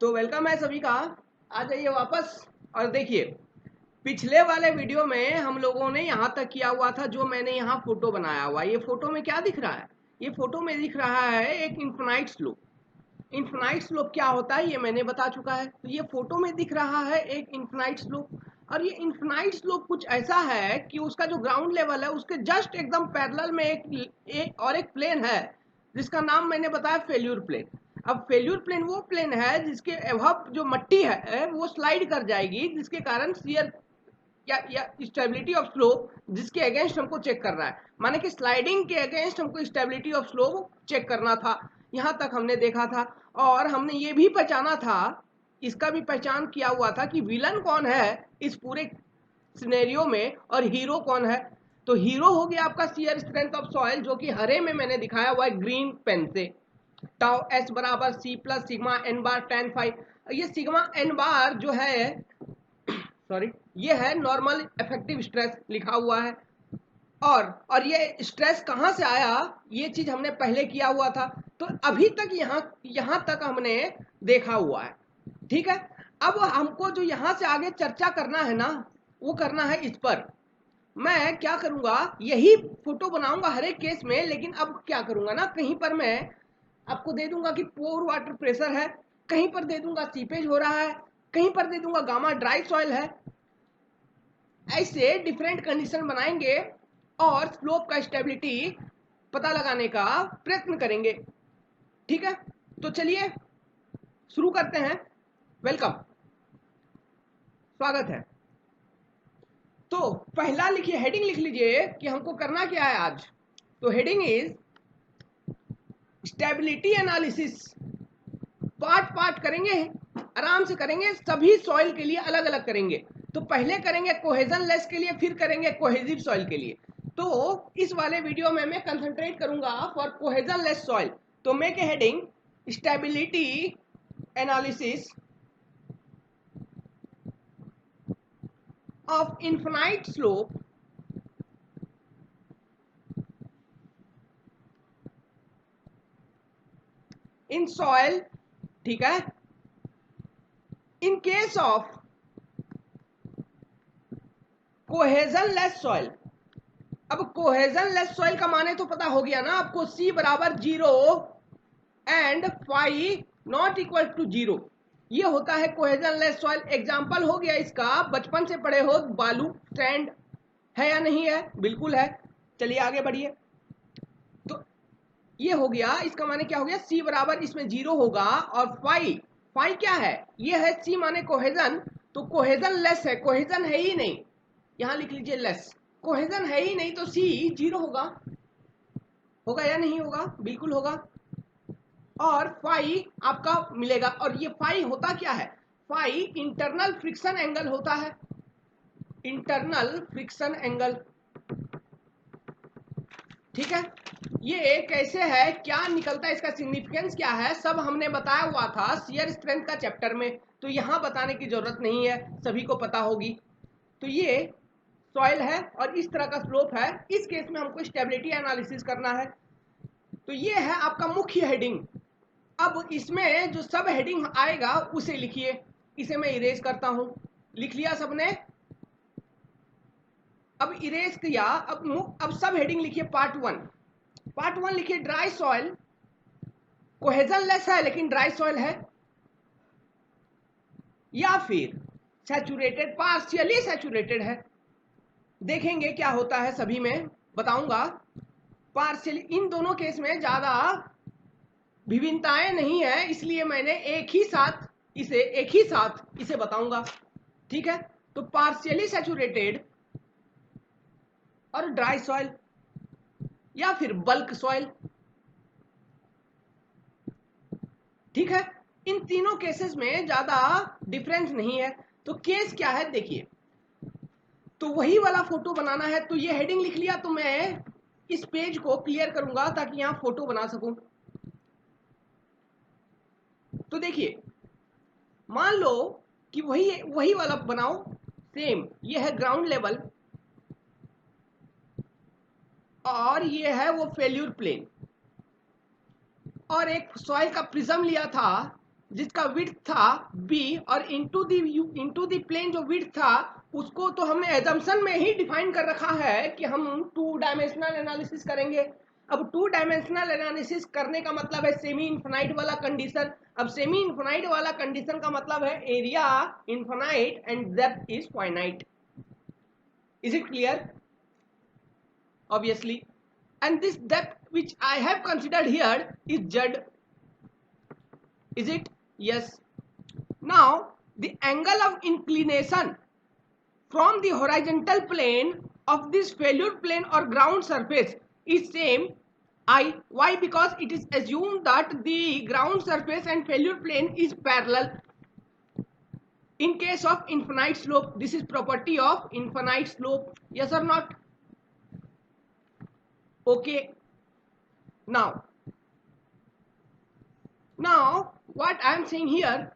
तो वेलकम है सभी का। आ जाइए वापस। और देखिए, पिछले वाले वीडियो में हम लोगों ने यहाँ तक किया हुआ था। जो मैंने यहाँ फोटो बनाया हुआ, ये फोटो में क्या दिख रहा है? ये फोटो में दिख रहा है एक इन्फिनाइट स्लोप। इन्फिनाइट स्लोप क्या होता है ये मैंने बता चुका है। तो ये फोटो में दिख रहा है एक इन्फिनाइट स्लोप। और ये इन्फिनाइट स्लोप कुछ ऐसा है कि उसका जो ग्राउंड लेवल है उसके जस्ट एकदम पैरेलल में एक प्लेन है जिसका नाम मैंने बताया फेल्यूर प्लेन। अब फेल्यूर प्लेन वो प्लेन है जिसके अबव जो मट्टी है वो स्लाइड कर जाएगी, जिसके कारण शियर या स्टेबिलिटी ऑफ स्लोप जिसके अगेंस्ट हमको चेक करना है। माने कि स्लाइडिंग के अगेंस्ट हमको स्टेबिलिटी ऑफ स्लोप चेक करना था। यहाँ तक हमने देखा था और हमने ये भी पहचाना था, इसका भी पहचान किया हुआ था कि विलन कौन है इस पूरे सिनेरियो में और हीरो कौन है। तो हीरो हो गया आपका शियर स्ट्रेंथ ऑफ सॉइल, जो कि हरे में मैंने दिखाया हुआ है ग्रीन पेन से। टाउ एस बराबर सी प्लस सिग्मा एन बार tan फाइव। ये सिग्मा एन बार जो है सॉरी ये है नॉर्मल इफेक्टिव स्ट्रेस लिखा हुआ है। और ये स्ट्रेस कहाँ से आया ये चीज हमने पहले किया हुआ था। तो अभी तक यहाँ तक हमने देखा हुआ है। ठीक है, अब हमको जो यहाँ से आगे चर्चा करना है ना, वो करना है इस पर। मैं क्या करूंगा, यही फोटो बनाऊंगा हर एक केस में, लेकिन अब क्या करूंगा ना, कहीं पर मैं आपको दे दूंगा कि पोर वाटर प्रेशर है, कहीं पर दे दूंगा सीपेज हो रहा है, कहीं पर दे दूंगा गामा ड्राई सॉइल है। ऐसे डिफरेंट कंडीशन बनाएंगे और स्लोप का स्टेबिलिटी पता लगाने का प्रयत्न करेंगे। ठीक है, तो चलिए शुरू करते हैं। वेलकम, स्वागत है। तो पहला लिखिए, हेडिंग लिख लीजिए कि हमको करना क्या है आज। तो heading is stability analysis. Part करेंगे, आराम से करेंगे, सभी सॉइल के लिए अलग अलग करेंगे। तो पहले करेंगे कोहेजन लेस के लिए, फिर करेंगे कोहेजिव सॉइल के लिए। तो इस वाले वीडियो में मैं कंसंट्रेट करूंगा फॉर कोहेजन लेस सॉइल। तो make a heading stability analysis of infinite slope in soil. ठीक है, in case of cohesion less soil. अब कोहेजन लेस सॉइल का माने तो पता हो गया ना आपको, C बराबर 0 and phi not equal to 0। ये होता है कोहेजन लेस सॉइल। एग्जांपल हो गया इसका, बचपन से पढ़े हो, बालू सैंड है या नहीं है? बिल्कुल है। चलिए आगे बढ़िए। तो ये हो गया, इसका माने क्या हो गया, C बराबर इसमें 0 होगा और फाई क्या है, ये है C माने कोहेजन। तो कोहेजन लेस है, कोहेजन है ही नहीं, यहां लिख लीजिए लेस। कोहेजन है ही नहीं तो C 0 होगा या नहीं होगा? बिल्कुल होगा। और फाई आपका मिलेगा। और ये फाई होता क्या है? फाई इंटरनल फ्रिक्शन एंगल होता है, इंटरनल फ्रिक्शन एंगल। ठीक है, ये कैसे है, क्या निकलता है, इसका सिग्निफिकेंस क्या है, सब हमने बताया हुआ था शियर स्ट्रेंथ का चैप्टर में। तो यहां बताने की जरूरत नहीं है, सभी को पता होगी। तो ये सॉइल है और इस तरह का स्लोप है। इस केस में हमको स्टेबिलिटी एनालिसिस करना है। तो ये है आपका मुख्य हेडिंग। अब इसमें जो सब हेडिंग आएगा उसे लिखिए। इसे मैं इरेज करता हूं। लिख लिया सबने? अब इरेज किया। अब सब हेडिंग लिखिए। पार्ट वन लिखिए ड्राई सॉइल। कोहेजन लेस है लेकिन ड्राई सॉइल है, या फिर सैचुरेटेड, पार्शियली सैचुरेटेड है। देखेंगे क्या होता है, सभी में बताऊंगा। पार्शियली, इन दोनों केस में ज्यादा विभिन्नताएं नहीं है, इसलिए मैंने एक ही साथ इसे बताऊंगा। ठीक है, तो पार्शियली सैचुरेटेड और ड्राई सॉइल या फिर बल्क सॉइल। ठीक है, इन तीनों केसेस में ज्यादा डिफरेंस नहीं है। तो केस क्या है देखिए, तो वही वाला फोटो बनाना है। तो ये हेडिंग लिख लिया, तो मैं इस पेज को क्लियर करूंगा ताकि यहां फोटो बना सकूं। तो देखिए, मान लो कि वही वाला बनाओ, सेम। ये है ग्राउंड लेवल और ये है वो फेल्यूर प्लेन, और एक सॉइल का प्रिज्म लिया था जिसका विड्थ था b और इनटू दी प्लेन जो विड्थ था उसको तो हमने एजम्पशन में ही डिफाइन कर रखा है कि हम 2 डायमेंशनल एनालिसिस करेंगे। अब 2 डायमेंशनल एनालिसिस करने का मतलब है सेमी इनफाइनाइट वाला कंडीशन। अब सेमी इनफाइनाइट वाला कंडीशन का मतलब है area infinite and depth is finite. Is it clear? Obviously, and this depth which I have considered here is z. Is it? Yes. Now the angle of inclination from the horizontal plane of this failure plane or ground surface is same I. Why? Because it is assumed that the ground surface and failure plane is parallel. In case of infinite slope, this is property of infinite slope. Yes or not? Okay. Now what I am saying here,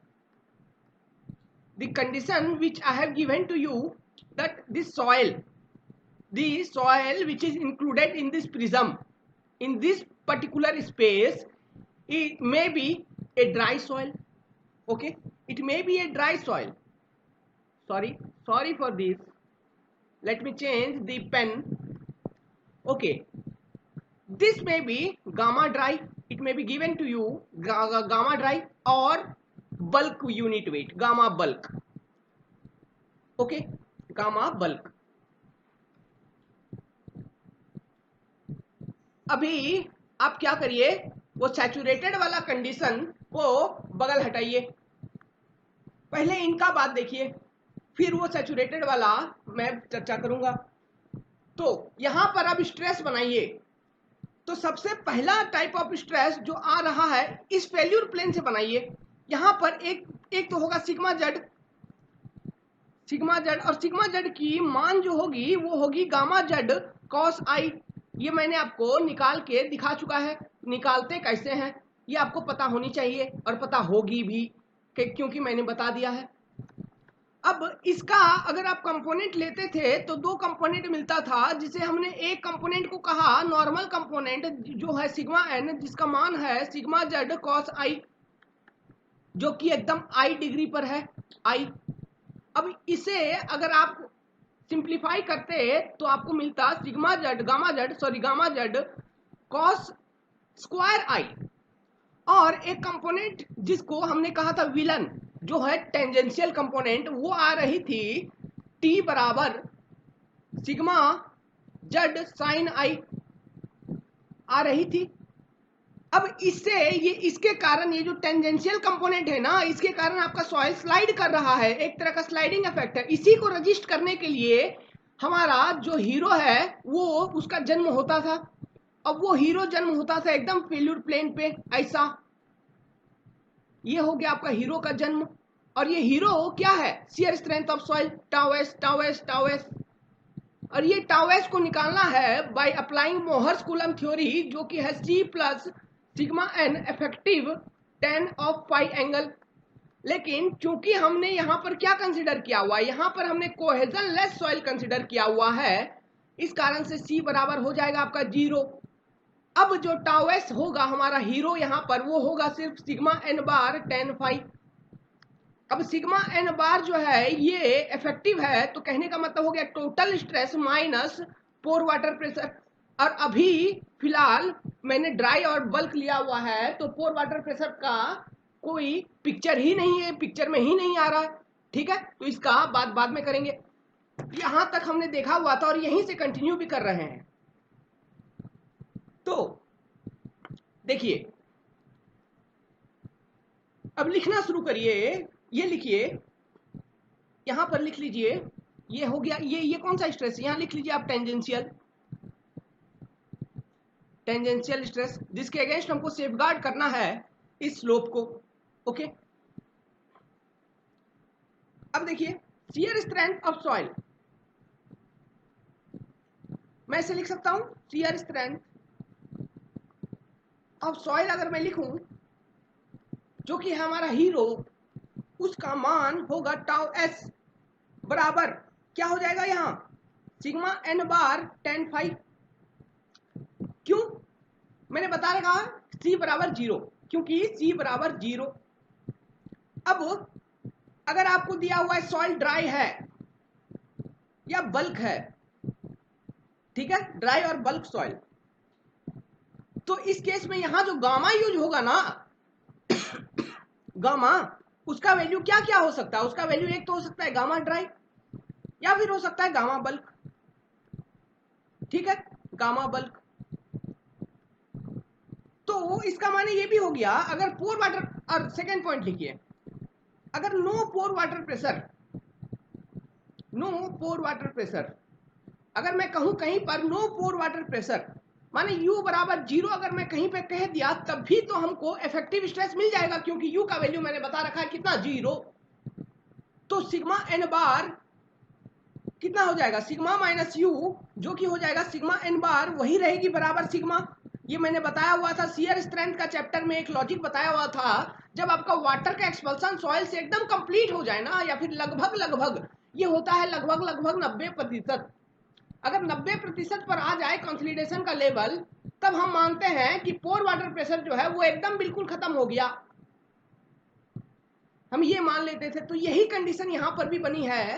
the condition which I have given to you, that this soil which is included in this prism in this particular space, it may be a dry soil. Okay, it may be a dry soil. Sorry for this, let me change the pen. Okay, this may be gamma dry. It may be given to you gamma dry or bulk unit weight, gamma bulk. Okay, gamma bulk. अभी आप क्या करिए, वो saturated वाला condition को बगल हटाइए। पहले इनका बात देखिए, फिर वो सैचुरेटेड वाला मैं चर्चा करूंगा। तो यहां पर अब स्ट्रेस बनाइए। तो सबसे पहला टाइप ऑफ स्ट्रेस जो आ रहा है इस फेल्यूर प्लेन से बनाइए। यहां पर एक तो होगा सिग्मा जेड, और सिग्मा जेड की मान जो होगी वो होगी गामा जेड कॉस आई। ये मैंने आपको निकाल के दिखा चुका है। निकालते कैसे हैं ये आपको पता होनी चाहिए और पता होगी भी क्योंकि मैंने बता दिया है। अब इसका अगर आप कंपोनेंट लेते थे तो 2 कंपोनेंट मिलता था, जिसे हमने एक कंपोनेंट को कहा नॉर्मल कंपोनेंट जो है सिग्मा एन, जिसका मान है सिग्मा जेड कॉस आई, जो कि एकदम आई डिग्री पर है आई। अब इसे अगर आप सिंप्लीफाई करते तो आपको मिलता गामा जेड कॉस स्क्वायर आई। और एक कंपोनेंट जिसको हमने कहा था विलन, जो है टेंजेंशियल कंपोनेंट, वो आ रही थी टी बराबर सिग्मा जेड साइन आई आ रही थी। अब इसके कारण ये जो टेंजेंशियल कंपोनेंट है ना, इसके कारण आपका सॉइल स्लाइड कर रहा है, एक तरह का स्लाइडिंग इफेक्ट है। इसी को रजिस्ट करने के लिए हमारा जो हीरो है वो उसका जन्म होता था। अब वो हीरो जन्म होता था एकदम फेल्यूर प्लेन पे, ऐसा। ये हो गया आपका हीरो का जन्म। और ये हीरो क्या है? Shear strength of soil tau S. और ये टाउ एस को निकालना है by applying Mohr's Coulomb theory, जो कि है C plus sigma N effective tan of phi angle. लेकिन चूंकि हमने यहाँ पर क्या कंसिडर किया हुआ है, यहाँ पर हमने कोहेजन लेस सॉइल कंसिडर किया हुआ है, इस कारण से C बराबर हो जाएगा आपका 0। अब जो टाउ एस होगा हमारा हीरो यहाँ पर, वो होगा सिर्फ सिग्मा एन बार tan फाई। अब सिग्मा एन बार जो है ये इफेक्टिव है, तो कहने का मतलब हो गया total stress minus pore water pressure. और अभी फिलहाल मैंने ड्राई और बल्क लिया हुआ है, तो पोर वाटर प्रेशर का कोई पिक्चर ही नहीं है, पिक्चर में ही नहीं आ रहा है। ठीक है, तो इसका बाद में करेंगे। यहां तक हमने देखा हुआ था और यहीं से कंटिन्यू भी कर रहे हैं। तो देखिए, अब लिखना शुरू करिए। ये लिखिए, यहां पर लिख लीजिए, ये हो गया। ये कौन सा स्ट्रेस? यहां लिख लीजिए आप टेंजेंशियल स्ट्रेस, जिसके अगेंस्ट हमको सेफगार्ड करना है इस स्लोप को। ओके, अब देखिए शियर स्ट्रेंथ ऑफ सॉइल, मैं इसे लिख सकता हूं शियर स्ट्रेंथ ऑफ सॉइल। अगर मैं लिखूं जो कि हमारा हीरो, उसका मान होगा टाउ एस बराबर क्या हो जाएगा यहां सिग्मा एन बार tan फाई। क्यों मैंने बता रखा C बराबर 0, क्योंकि C बराबर 0 अब अगर आपको दिया हुआ है सॉइल ड्राई है या बल्क है, ठीक है, ड्राई और बल्क सॉइल, तो इस केस में यहां जो गामा यूज होगा ना, गामा, उसका वैल्यू क्या क्या हो सकता है? उसका वैल्यू एक तो हो सकता है गामा ड्राई, या फिर हो सकता है गामा बल्क, ठीक है, गामा बल्क। तो इसका माने ये भी हो गया, अगर पोर वाटर, और सेकेंड पॉइंट लिखिए, अगर नो पोर वाटर प्रेशर, नो पोर वाटर प्रेशर, अगर मैं कहूं कहीं पर नो पोर वाटर प्रेशर, माने U बराबर 0 अगर मैं कहीं पे कह दिया, तब भी तो हमको इफेक्टिव स्ट्रेस मिल जाएगा, क्योंकि U का वैल्यू मैंने बता रखा है कितना, 0। तो सिग्मा एन बार कितना हो जाएगा, सिग्मा माइनस यू, जो कि हो जाएगा सिग्मा एन बार, वही रहेगी बराबर सिग्मा। ये मैंने बताया हुआ था शियर स्ट्रेंथ का चैप्टर में, एक लॉजिक बताया हुआ था, जब आपका वाटर का एक्सपल्सन सॉइल से एकदम कंप्लीट हो जाए ना, या फिर लगभग, ये होता है लगभग 90%। अगर 90% पर आ जाए कंसोलिडेशन का लेवल, तब हम मानते हैं कि पोर वाटर प्रेशर जो है वो एकदम बिल्कुल खत्म हो गया, हम ये मान लेते थे। तो यही कंडीशन यहां पर भी बनी है,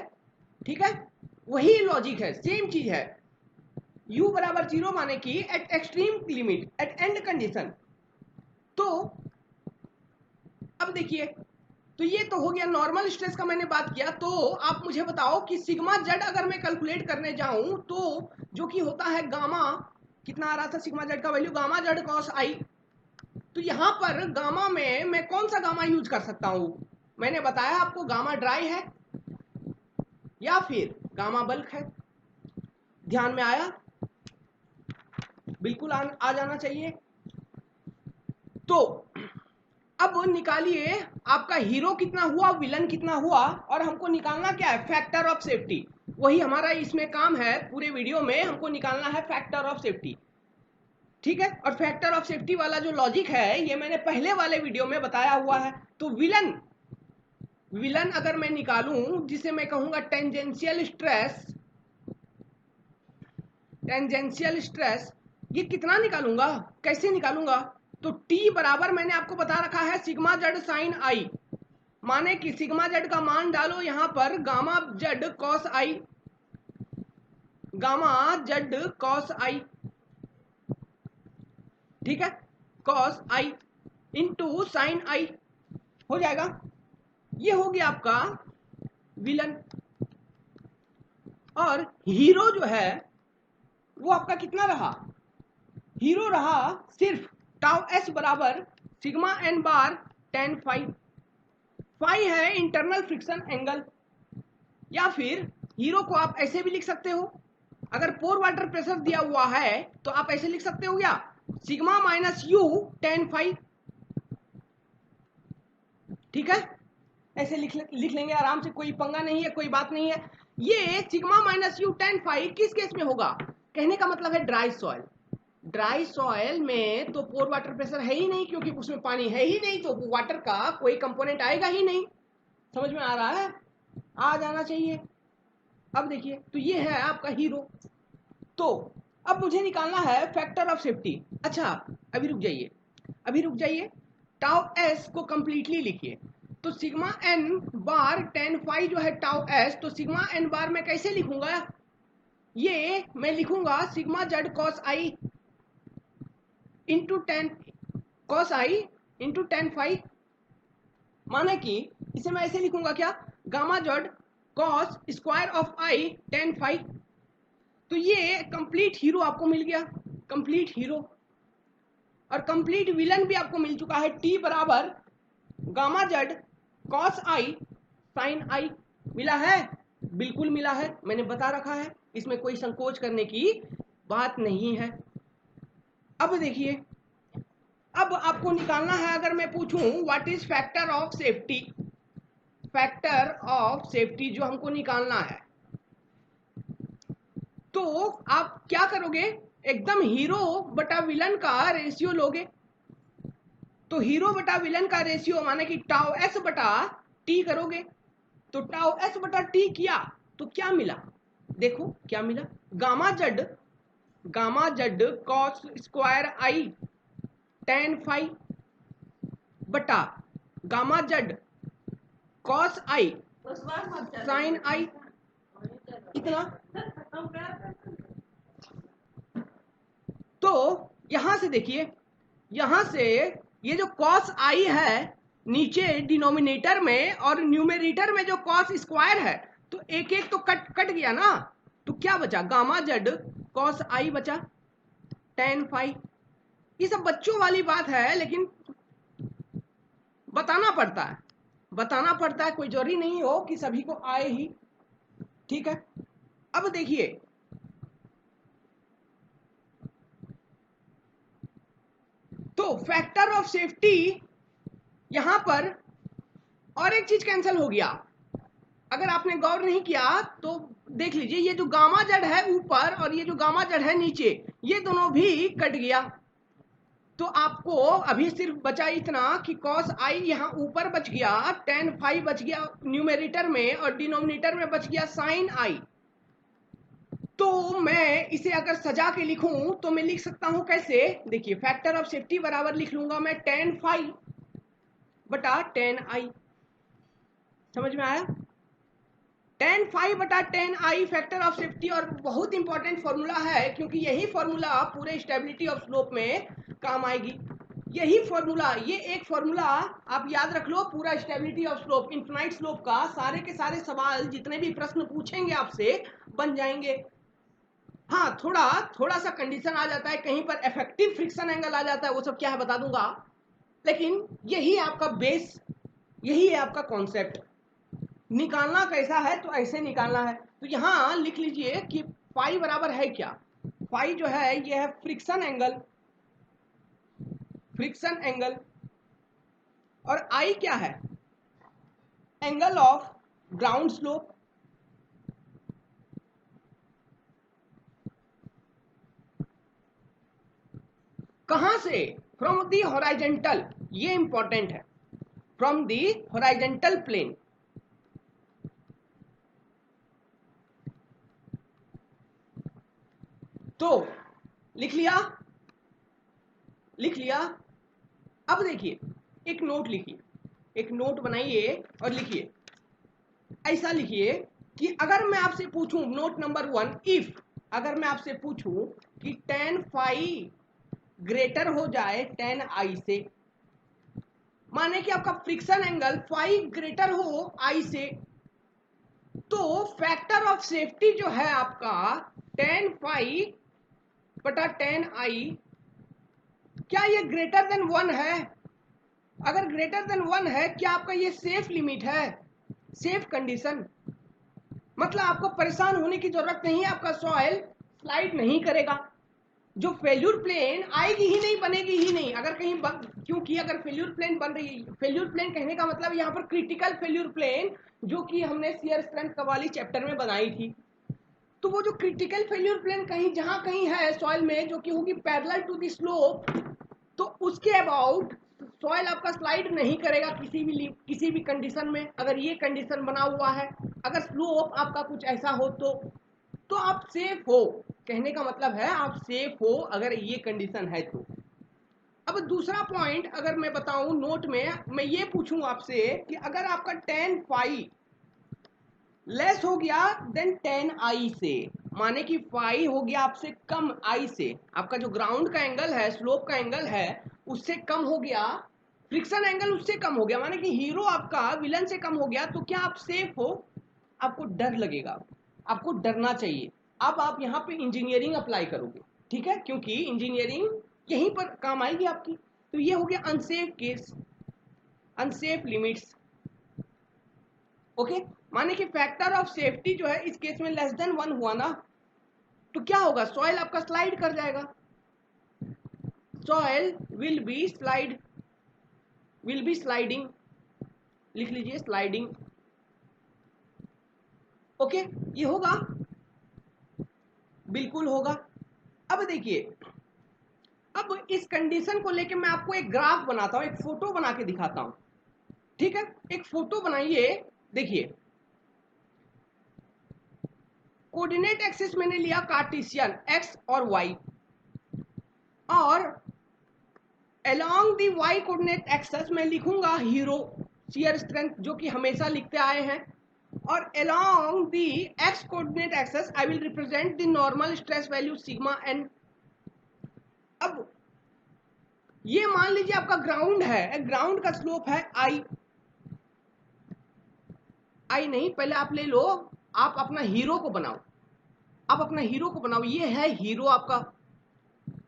ठीक है, वही लॉजिक है, सेम चीज है। U बराबर 0 माने कि at extreme limit, at end condition. तो अब देखिए, तो ये तो हो गया नॉर्मल स्ट्रेस का मैंने बात किया। तो आप मुझे बताओ कि सिग्मा जेड अगर मैं कैलकुलेट करने जाऊं, तो जो कि होता है गामा, कितना आ रहा था सिग्मा जेड का वैल्यू, गामा जेड कॉस आई। तो यहां पर गामा में मैं कौन सा गामा यूज कर सकता हूं? मैंने बताया आपको गामा ड्राई है या फिर गामा बल्क है, ध्यान में आया? बिल्कुल आ जाना चाहिए। तो अब निकालिए आपका हीरो कितना हुआ, विलन कितना हुआ, और हमको निकालना क्या है, फैक्टर ऑफ सेफ्टी। वही हमारा इसमें काम है, पूरे वीडियो में हमको निकालना है फैक्टर ऑफ सेफ्टी, ठीक है। और फैक्टर ऑफ सेफ्टी वाला जो लॉजिक है, ये मैंने पहले वाले वीडियो में बताया हुआ है। तो विलन अगर मैं निकालूं, जिसे मैं कहूंगा टेंजेंशियल स्ट्रेस, ये कितना निकालूंगा, कैसे निकालूंगा? तो T बराबर मैंने आपको बता रखा है सिग्मा जेड साइन आई, माने कि सिग्मा जेड का मान डालो यहां पर गामा जेड कॉस आई, गामा जेड कॉस आई, ठीक है, cos I into sine i हो जाएगा। ये हो गया आपका विलन। और हीरो जो है वो आपका कितना रहा, हीरो रहा सिर्फ टाउ एस बराबर सिग्मा एन बार टेन फाइव, फाई है इंटरनल फ्रिक्शन एंगल। या फिर हीरो को आप ऐसे भी लिख सकते हो, अगर पोर वाटर प्रेशर दिया हुआ है तो आप ऐसे लिख सकते हो क्या, sigma minus you ten five, ठीक है, ऐसे लिख लेंगे आराम से, कोई पंगा नहीं है, कोई बात नहीं है। ये sigma minus you ten five किस केस में होगा, कहने का मतलब है ड्राई सॉइल। ड्राई सॉइल में तो पोर वाटर प्रेशर है ही नहीं, क्योंकि उसमें पानी है ही नहीं, तो वाटर का कोई कंपोनेंट आएगा ही नहीं। समझ में आ रहा है, आ जाना चाहिए। अब देखिए, तो ये है आपका हीरो। तो अब मुझे निकालना है फैक्टर ऑफ सेफ्टी। अच्छा, अभी रुक जाइए, टाउ एस को कंप्लीटली लिखिए। तो सिग्मा एन बार टेन फाइव जो है टाउ एस, तो सिग्मा एन बार मैं कैसे लिखूंगा, ये मैं लिखूंगा सिग्मा जेड कॉस आई इंटू टेन, कॉस आई इंटू टेन फाइव, माने कि इसे मैं ऐसे लिखूंगा क्या, gamma Z cos square of I ten phi. तो ये कंप्लीट हीरो आपको मिल गया, कंप्लीट हीरो। और कंप्लीट विलन भी आपको मिल चुका है, टी बराबर gamma Z cos I sine i. मिला है, बिल्कुल मिला है, मैंने बता रखा है, इसमें कोई संकोच करने की बात नहीं है। अब देखिए, अब आपको निकालना है, अगर मैं पूछूं what is factor of safety, factor of safety जो हमको निकालना है, तो आप क्या करोगे, एकदम हीरो बटा विलन का रेशियो लोगे। तो हीरो बटा विलन का रेशियो माने कि टाउ एस बटा टी करोगे। तो टाउ एस बटा टी किया तो क्या मिला, देखो क्या मिला, गामा जेड कॉस स्क्वायर आई टेन फाइव बटा गामा जेड कॉस आई साइन आई, इतना। तो यहां से देखिए, यहां से ये जो कॉस आई है नीचे डिनोमिनेटर में और न्यूमेरेटर में जो कॉस स्क्वायर है, तो एक एक तो कट गया ना, तो क्या बचा, गामा जेड कॉस आई बचा, टेन फाई। ये सब बच्चों वाली बात है, लेकिन बताना पड़ता है, बताना पड़ता है, कोई जरूरी नहीं हो कि सभी को आए ही, ठीक है। अब देखिए, तो फैक्टर ऑफ सेफ्टी यहां पर और एक चीज कैंसिल हो गया, अगर आपने गौर नहीं किया तो देख लीजिए, ये जो गामा जेड है ऊपर और ये जो गामा जेड है नीचे, ये दोनों भी कट गया। तो आपको अभी सिर्फ बचा इतना कि कॉस आई यहाँ ऊपर बच गया, टेन फाई बच गया न्यूमेरेटर में, और डिनोमिनेटर में बच गया साइन आई। तो मैं इसे अगर सजा के लिखूं तो मैं लिख सकता हूं कैसे, देखिए, फैक्टर ऑफ सेफ्टी बराबर लिख लूंगा मैं टेन फाई बटा टेन आई। समझ में आया, टेन फाई बटा ten I factor of safety, और बहुत इंपॉर्टेंट फॉर्मूला है, क्योंकि यही फॉर्मूला पूरे स्टेबिलिटी ऑफ स्लोप में काम आएगी। यही फॉर्मूला, ये एक फॉर्मूला आप याद रख लो, पूरा stability of slope, infinite slope का सारे के सारे सवाल जितने भी प्रश्न पूछेंगे आपसे बन जाएंगे। हाँ, थोड़ा सा कंडीशन आ जाता है, कहीं पर इफेक्टिव फ्रिक्शन एंगल आ जाता है, वो सब क्या है बता दूंगा, लेकिन यही आपका बेस, यही है आपका कॉन्सेप्ट। निकालना कैसा है, तो ऐसे निकालना है। तो यहां लिख लीजिए कि फाई बराबर है क्या, फाई जो है ये है फ्रिक्शन एंगल, फ्रिक्शन एंगल, और आई क्या है, एंगल ऑफ ग्राउंड स्लोप। कहां से, फ्रॉम दी हॉराइजेंटल, ये इंपॉर्टेंट है, फ्रॉम दी हॉराइजेंटल प्लेन। तो लिख लिया, लिख लिया। अब देखिए, एक नोट लिखिए, एक नोट बनाइए और लिखिए, ऐसा लिखिए कि अगर मैं आपसे पूछूं, नोट नंबर 1, इफ, अगर मैं आपसे पूछूं कि टेन फाई ग्रेटर हो जाए टेन आई से, माने कि आपका फ्रिक्शन एंगल फाई ग्रेटर हो आई से, तो फैक्टर ऑफ सेफ्टी जो है आपका टेन फाई बटा टेन आई, क्या ये ग्रेटर देन 1 है? अगर ग्रेटर देन 1 है, क्या आपका ये सेफ लिमिट है, सेफ कंडीशन, मतलब आपको परेशान होने की जरूरत नहीं है, आपका सॉइल स्लाइड नहीं करेगा, जो फेल्यूर प्लेन आएगी ही नहीं, बनेगी ही नहीं, अगर कहीं क्योंकि अगर फेल्यूर प्लेन बन रही है, फेल्यूर प्लेन कहने का मतलब यहाँ पर क्रिटिकल फेल्यूर प्लेन, जो कि हमने शियर स्ट्रेंथ वाली चैप्टर में बनाई थी, तो वो जो क्रिटिकल फेल्यूर प्लेन कहीं जहां कहीं है सॉइल में, जो कि होगी पैरेलल टू द स्लोप, तो उसके अबाउट सॉइल आपका स्लाइड नहीं करेगा किसी भी कंडीशन में, अगर ये कंडीशन बना हुआ है, अगर स्लोप आपका कुछ ऐसा हो तो आप सेफ हो, कहने का मतलब है आप सेफ हो अगर ये कंडीशन है तो। अब दूसरा पॉइंट अगर मैं बताऊं नोट में, मैं ये पूछूं आपसे कि अगर आपका टेन फाई लेस हो गया देन टेन आई से, माने कि फाई हो गया आपसे कम आई से, आपका जो ग्राउंड का एंगल है, स्लोप का एंगल है, उससे कम हो गया, फ्रिक्शन एंगल उससे कम हो गया, माने कि हीरो आपका विलन से कम हो गया, तो क्या आप सेफ हो? आपको डर लगेगा, आपको डरना चाहिए। अब आप यहाँ पे इंजीनियरिंग अप्लाई करोगे, ठीक है, क्योंकि इंजीनियरिंग यहीं पर काम आएगी आपकी। तो ये हो गया unsafe case, unsafe limits, okay. माने कि फैक्टर ऑफ सेफ्टी जो है इस केस में लेस देन 1 हुआ ना, तो क्या होगा, सॉइल आपका स्लाइड कर जाएगा, सॉइल विल बी स्लाइडिंग, लिख लीजिए स्लाइडिंग, ओके, ये होगा, बिल्कुल होगा। अब देखिए, अब इस कंडीशन को लेके मैं आपको एक ग्राफ बनाता हूं, एक फोटो बना के दिखाता हूं, ठीक है। एक फोटो बनाइए, देखिए, कोऑर्डिनेट एक्सिस मैंने लिया कार्टेशियन एक्स और वाई, और along the Y coordinate axis मैं लिखूंगा हीरो, शियर स्ट्रेंथ जो कि हमेशा लिखते आए हैं, और along the x coordinate axis I will represent the normal stress value sigma n। अब ये मान लीजिए आपका ग्राउंड है, ग्राउंड का स्लोप है आई नहीं, पहले आप ले लो, आप अपना हीरो को बनाओ, आप अपना हीरो को बनाओ। ये है हीरो आपका,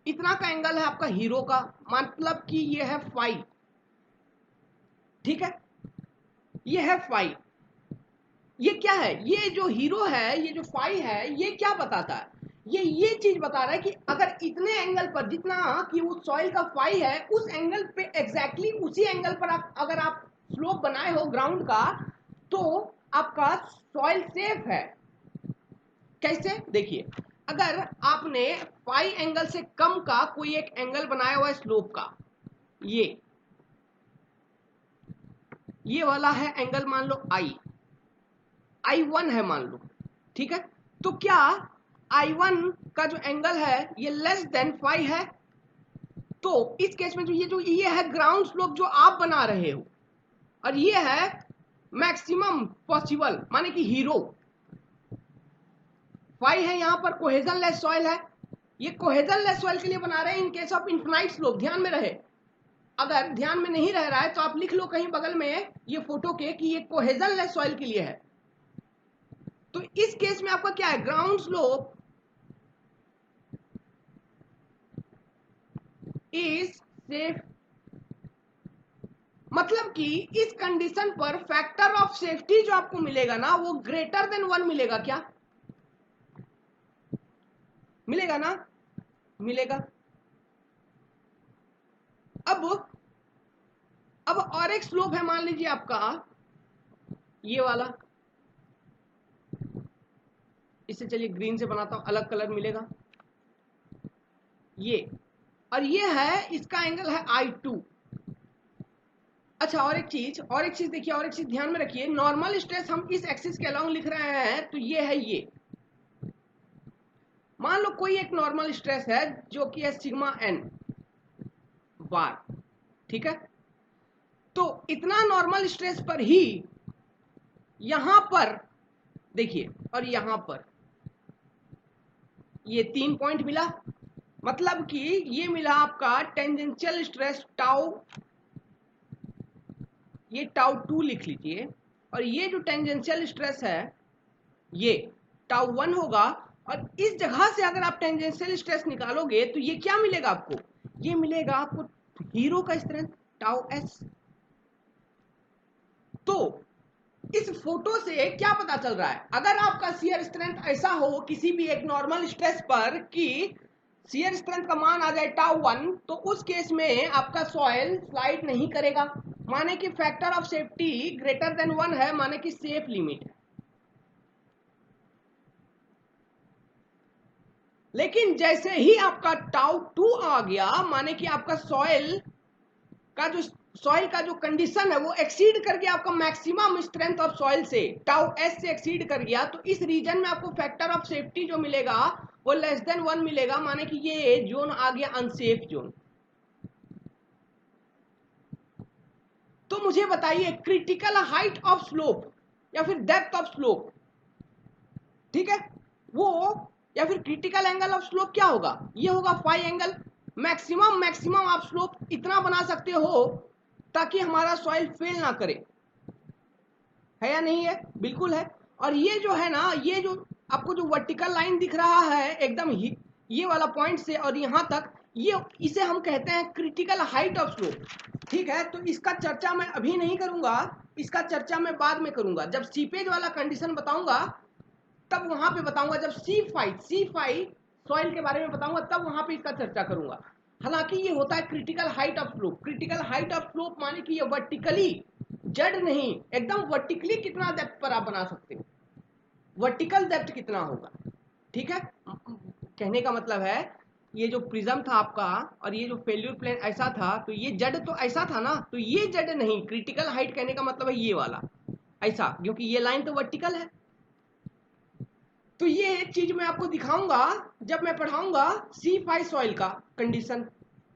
इतना का एंगल है आपका हीरो का, मतलब कि ये है फाई, ठीक है, ये है फाई। ये क्या है, ये जो हीरो है, ये जो फाई है, ये क्या बताता है, ये चीज बता रहा है कि अगर इतने एंगल पर, जितना कि उस सॉइल का फाई है, उस एंगल पे एग्जैक्टली उसी एंगल पर अगर आप स्लोप बनाए हो ग्राउंड का, तो आपका सॉइल सेफ है। कैसे, देखिए, अगर आपने फाई एंगल से कम का कोई एक एंगल बनाया हुआ है स्लोप का, ये वाला है एंगल, मान लो I1 है मान लो, ठीक है, तो क्या I1 का जो एंगल है ये लेस देन फाई है, तो इस केस में जो ये है ग्राउंड स्लोप जो आप बना रहे हो, और ये है मैक्सिमम पॉसिबल, माने कि हीरो फाई है, यहां पर कोहेजन लेस सॉइल है, ये कोहेजन लेस सॉइल के लिए बना रहे हैं in case of infinite slope. ध्यान में रहे, अगर ध्यान में नहीं रह रहा है तो आप लिख लो कहीं बगल में ये फोटो के कि ये कोहेजन लेस सॉइल के लिए है। तो इस केस में आपका क्या है, ग्राउंड स्लोप इज सेफ, मतलब कि इस कंडीशन पर फैक्टर ऑफ सेफ्टी जो आपको मिलेगा ना, वो ग्रेटर देन 1 मिलेगा। क्या मिलेगा ना, मिलेगा। अब और एक स्लोप है, मान लीजिए आपका ये वाला, इसे चलिए ग्रीन से बनाता हूं, अलग कलर मिलेगा, ये, और ये है, इसका एंगल है I2। अच्छा, और एक चीज देखिए, और एक चीज ध्यान में रखिए, नॉर्मल स्ट्रेस हम इस एक्सिस के अलोंग लिख रहे हैं, तो ये है, ये मान लो कोई एक नॉर्मल स्ट्रेस है जो कि है सिग्मा n बार, ठीक है, तो इतना नॉर्मल स्ट्रेस पर ही यहां पर देखिए, और यहां पर ये 3 पॉइंट मिला, मतलब कि ये मिला आपका टेंजेंशियल स्ट्रेस टाउ, ये टाउ 2 लिख लीजिए, और ये जो टेंजेंशियल स्ट्रेस है ये टाउ 1 होगा, और इस जगह से अगर आप टेंजेंशियल स्ट्रेस निकालोगे तो ये क्या मिलेगा आपको, ये मिलेगा आपको हीरो का स्ट्रेंथ टाउ s। तो इस फोटो से क्या पता चल रहा है, अगर आपका शियर स्ट्रेंथ ऐसा हो किसी भी एक नॉर्मल स्ट्रेस पर कि शियर स्ट्रेंथ का मान आ जाए टाउ 1, तो उस केस में आपका सॉइल स्लाइड नहीं करेगा, माने कि factor of safety greater than 1 है, माने कि सेफ लिमिट है। लेकिन जैसे ही आपका टाउ 2 आ गया, माने कि आपका सॉइल का जो कंडीशन है वो एक्सीड कर गया, आपका मैक्सिमम स्ट्रेंथ ऑफ सॉइल से टाउ s से एक्सीड कर गया, तो इस रीजन में आपको फैक्टर ऑफ सेफ्टी जो मिलेगा वो लेस देन 1 मिलेगा, माने कि ये जोन आ गया अनसेफ जोन। तो मुझे बताइए क्रिटिकल हाइट ऑफ स्लोप या फिर डेप्थ ऑफ स्लोप, ठीक है, वो या फिर क्रिटिकल एंगल ऑफ स्लोप क्या होगा, ये होगा फाई एंगल। मैक्सिमम आप स्लोप इतना बना सकते हो ताकि हमारा सॉइल फेल ना करे, है या नहीं है, बिल्कुल है। और ये जो है ना, ये जो आपको जो वर्टिकल लाइन दिख रहा है एकदम ये वाला पॉइंट से और यहां तक, ये इसे हम कहते हैं क्रिटिकल हाइट ऑफ स्लोप, ठीक है। तो इसका चर्चा मैं अभी नहीं करूंगा, इसका चर्चा मैं बाद में करूंगा, जब सीपेज वाला कंडीशन बताऊंगा तब वहां पे बताऊंगा, जब C5 सॉइल के बारे में बताऊंगा तब वहां पे इसका चर्चा करूंगा। हालांकि ये होता है critical height of slope. Critical height of slope माने कि ये वर्टिकली जड़ नहीं, एकदम वर्टिकली कितना डेप्थ पर आप बना सकते हो, वर्टिकल डेप्थ कितना होगा, ठीक है। कहने का मतलब है ये जो प्रिज्म था आपका और ये जो फेल्यूर प्लेन ऐसा था, तो ये जड़ तो ऐसा था ना, तो ये जड़ नहीं, क्रिटिकल हाइट कहने का मतलब है ये वाला ऐसा, क्योंकि ये लाइन तो वर्टिकल है। तो ये एक चीज मैं आपको दिखाऊंगा जब मैं पढ़ाऊंगा C5 सॉइल का कंडीशन।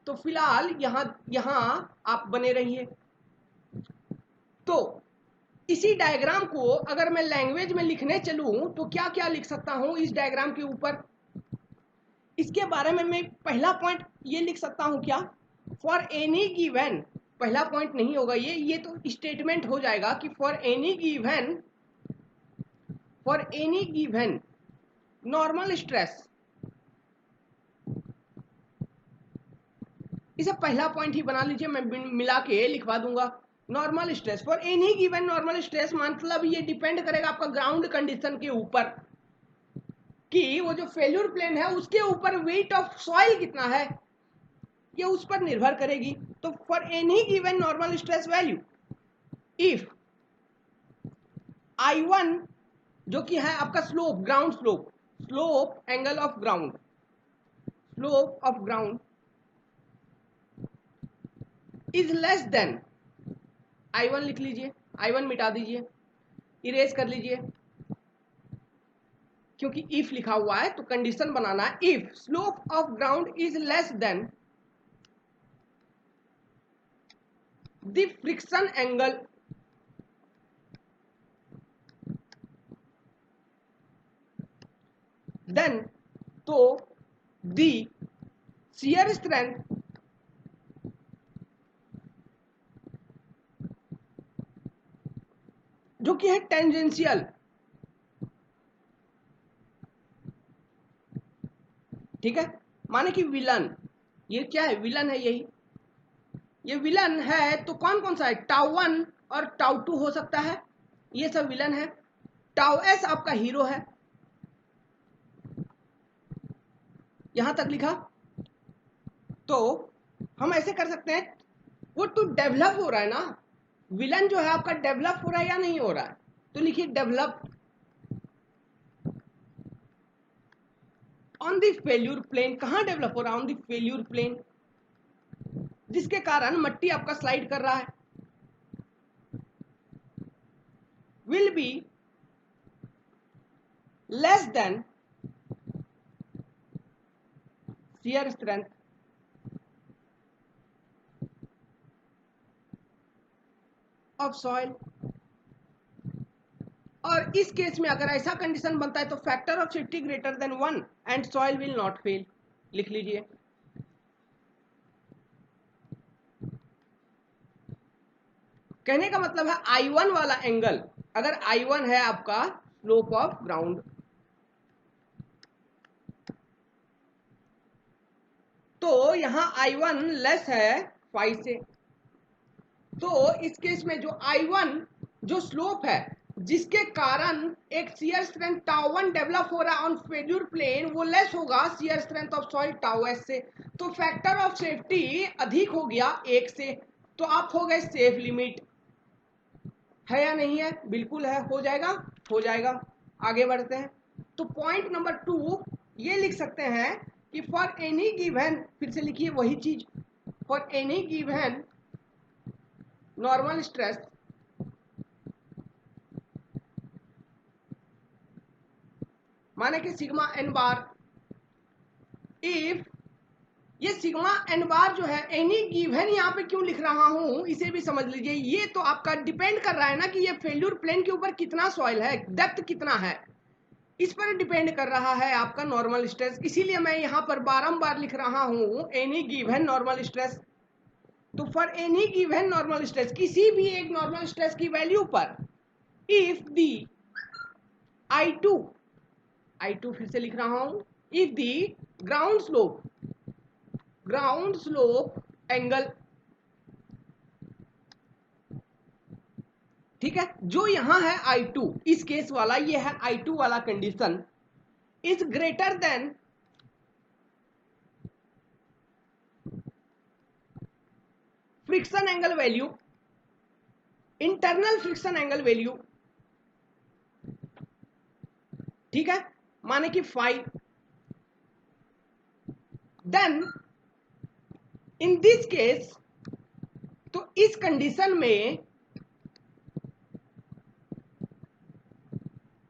तो फिलहाल यहां आप बने रहिए। तो इसी डायग्राम को अगर मैं लैंग्वेज में लिखने चलूं तो क्या क्या लिख सकता हूं इस डायग्राम के ऊपर, इसके बारे में मैं पहला पॉइंट ये लिख सकता हूं क्या, फॉर एनी गिवन, पहला पॉइंट नहीं होगा ये तो स्टेटमेंट हो जाएगा कि for any given normal stress, इसे पहला पॉइंट ही बना लीजिए, मैं मिला के लिखवा दूंगा। Normal stress for any given normal stress, मतलब ये डिपेंड करेगा आपका ग्राउंड कंडीशन के ऊपर कि वो जो फेल्यूर प्लेन है उसके ऊपर वेट ऑफ सॉइल कितना है, ये उस पर निर्भर करेगी। तो for any given normal stress value if I1 जो कि है आपका slope, ground slope, slope angle of ground, slope of ground is less then, I1 लिख लीजिए, I1 मिटा दीजिए, इरेज कर लीजिए, क्योंकि इफ लिखा हुआ है तो कंडीशन बनाना है। If slope of ground is less than the friction angle then, तो द शियर स्ट्रेंथ जो कि है टेंजेंशियल, ठीक है, माने कि विलन, ये क्या है, विलन है, यही ये विलन है। तो कौन कौन सा है, टाउ 1 और टाउ 2 हो सकता है, ये सब विलन है। टाउ एस आपका हीरो है, यहां तक लिखा। तो हम ऐसे कर सकते हैं, वो तो डेवलप हो रहा है ना, विलन जो है आपका डेवलप हो रहा है या नहीं हो रहा है, तो लिखिए develop on the failure plane. कहां डेवलप हो रहा है, ऑन द फेल्यूर प्लेन, जिसके कारण मट्टी आपका स्लाइड कर रहा है। Will be less than shear strength of soil. और इस केस में अगर ऐसा कंडीशन बनता है तो factor of safety greater than 1 and soil will not fail, लिख लीजिए। कहने का मतलब है I1 वाला एंगल, अगर I1 है आपका स्लोप ऑफ ग्राउंड, तो यहां I1 लेस है 5 से, तो इस केस में जो I1 जो स्लोप है जिसके कारण एक शियर स्ट्रेंथ टाउ 1 डेवलप हो रहा है ऑन फेल्यूर प्लेन, वो लेस होगा shear strength of soil tau S से। तो फैक्टर ऑफ सेफ्टी अधिक हो गया 1 से, तो आप हो गए सेफ लिमिट, है या नहीं है, बिल्कुल है, हो जाएगा, हो जाएगा। आगे बढ़ते हैं, तो पॉइंट नंबर 2 ये लिख सकते हैं कि फॉर एनी गिवन, फिर से लिखिए वही चीज, for any given normal stress माने कि सिग्मा एन बार, इफ ये सिग्मा एन बार जो है एनी गिवन, यहाँ पे क्यों लिख रहा हूं इसे भी समझ लीजिए। ये तो आपका डिपेंड कर रहा है ना कि ये फेल्यूर प्लेन के ऊपर कितना सॉइल है, डेप्थ कितना है, इस पर डिपेंड कर रहा है आपका नॉर्मल स्ट्रेस। इसीलिए मैं यहाँ पर बारंबार लिख रहा हूं एनी गिवन नॉर्मल स्ट्रेस। तो for any given normal stress, किसी भी एक नॉर्मल स्ट्रेस की वैल्यू पर, इफ दी I2 फिर से लिख रहा हूं, if the ground slope angle, ठीक है, जो यहां है I2 इस केस वाला, ये है I2 वाला condition, is greater than friction angle value, internal friction angle value, ठीक है, माने कि 5, देन इन दिस केस, तो इस कंडीशन में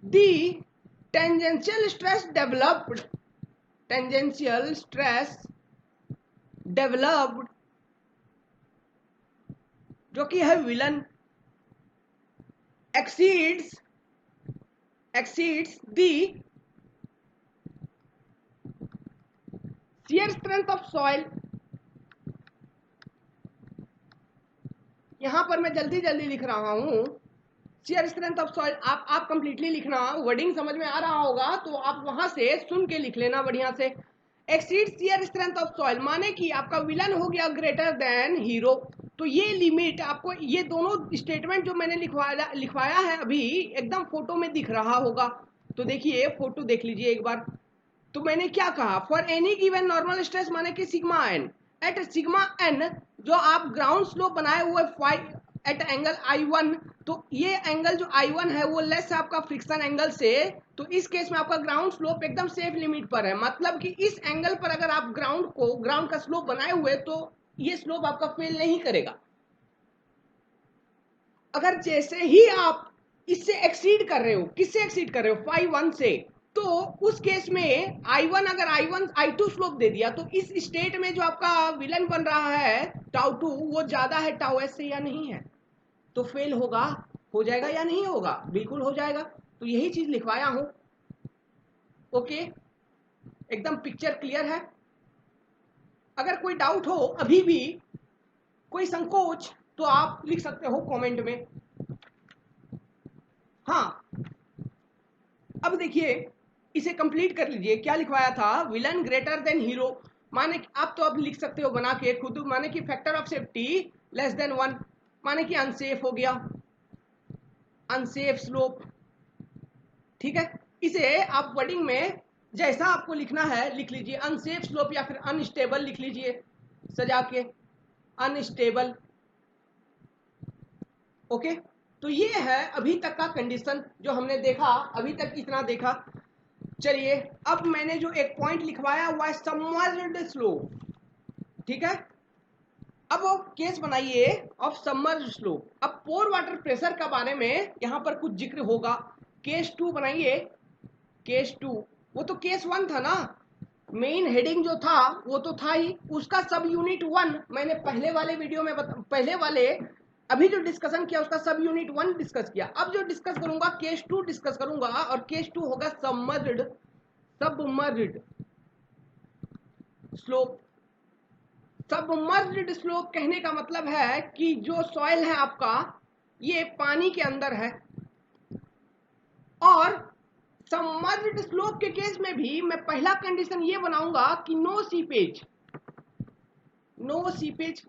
दी टेंजेंशियल स्ट्रेस डेवलप्ड जो कि है villain, exceeds the shear strength of soil। यहां पर मैं जल्दी जल्दी लिख रहा हूं, shear strength of soil। आप कंप्लीटली लिखना, वर्डिंग समझ में आ रहा होगा तो आप वहां से सुन के लिख लेना बढ़िया से। Exceed shear strength of soil माने कि आपका विलन हो गया ग्रेटर देन हीरो। तो ये लिमिट आपको, ये दोनों स्टेटमेंट जो मैंने लिखवाया है अभी एकदम फोटो में दिख रहा होगा। तो देखिए फोटो देख लीजिए एक बार। तो मैंने क्या कहा, for any given normal stress माने कि sigma N, at sigma N जो आप ग्राउंड स्लोप बनाए हुए एट एंगल I1, तो ये एंगल जो I1 है वो लेस है आपका फ्रिक्शन एंगल से। तो इस केस में आपका ग्राउंड स्लोप एकदम सेफ लिमिट पर है, मतलब कि इस एंगल पर अगर आप ग्राउंड का स्लोप बनाए हुए तो ये स्लोप आपका फेल नहीं करेगा। अगर जैसे ही आप इससे एक्सीड कर रहे हो, किससे एक्सीड कर रहे हो, phi1 से, तो उस केस में I1 अगर I2 स्लोप दे दिया तो इस स्टेट में जो आपका विलन बन रहा है τ2 वो ज्यादा है τs से या नहीं है, तो फेल होगा, हो जाएगा या नहीं होगा, बिल्कुल हो जाएगा। तो यही चीज लिखवाया हूं। ओके, एकदम पिक्चर क्लियर है। अगर कोई डाउट हो, अभी भी कोई संकोच, तो आप लिख सकते हो कमेंट में। हाँ, अब देखिए इसे कंप्लीट कर लीजिए। क्या लिखवाया था, विलन ग्रेटर देन हीरो, माने आप तो अब लिख सकते हो बना के खुद, माने कि factor of safety less than 1, माने कि अनसेफ हो गया, अनसेफ स्लोप। ठीक है, इसे आप वर्डिंग में जैसा आपको लिखना है लिख लीजिए, अनसेफ स्लोप या फिर अनस्टेबल लिख लीजिए सजा के, अनस्टेबल। ओके, तो ये है अभी तक का कंडीशन जो हमने देखा, अभी तक इतना देखा। चलिए अब मैंने जो एक पॉइंट लिखवाया हुआ है सबमर्ज्ड स्लोप, ठीक है। अब वो केस बनाइए ऑफ सबमर्ज्ड स्लोप। अब पोर वाटर प्रेशर के बारे में यहां पर कुछ जिक्र होगा। केस 2 बनाइए, केस 2, वो तो केस 1 था ना, मेन हेडिंग जो था वो तो था ही, उसका सब यूनिट 1 मैंने पहले वाले वीडियो में पहले वाले अभी जो डिस्कशन किया उसका सब यूनिट 1 डिस्कस किया। अब जो डिस्कस करूंगा केस 2 डिस्कस करूंगा, और केस 2 होगा सबमर्ज्ड स्लोप। सबमर्ज्ड स्लोप कहने का मतलब है कि जो सॉइल है आपका ये पानी के अंदर है, और सबमर्ज्ड स्लोप के केस में भी मैं पहला कंडीशन ये बनाऊंगा कि नो सीपेज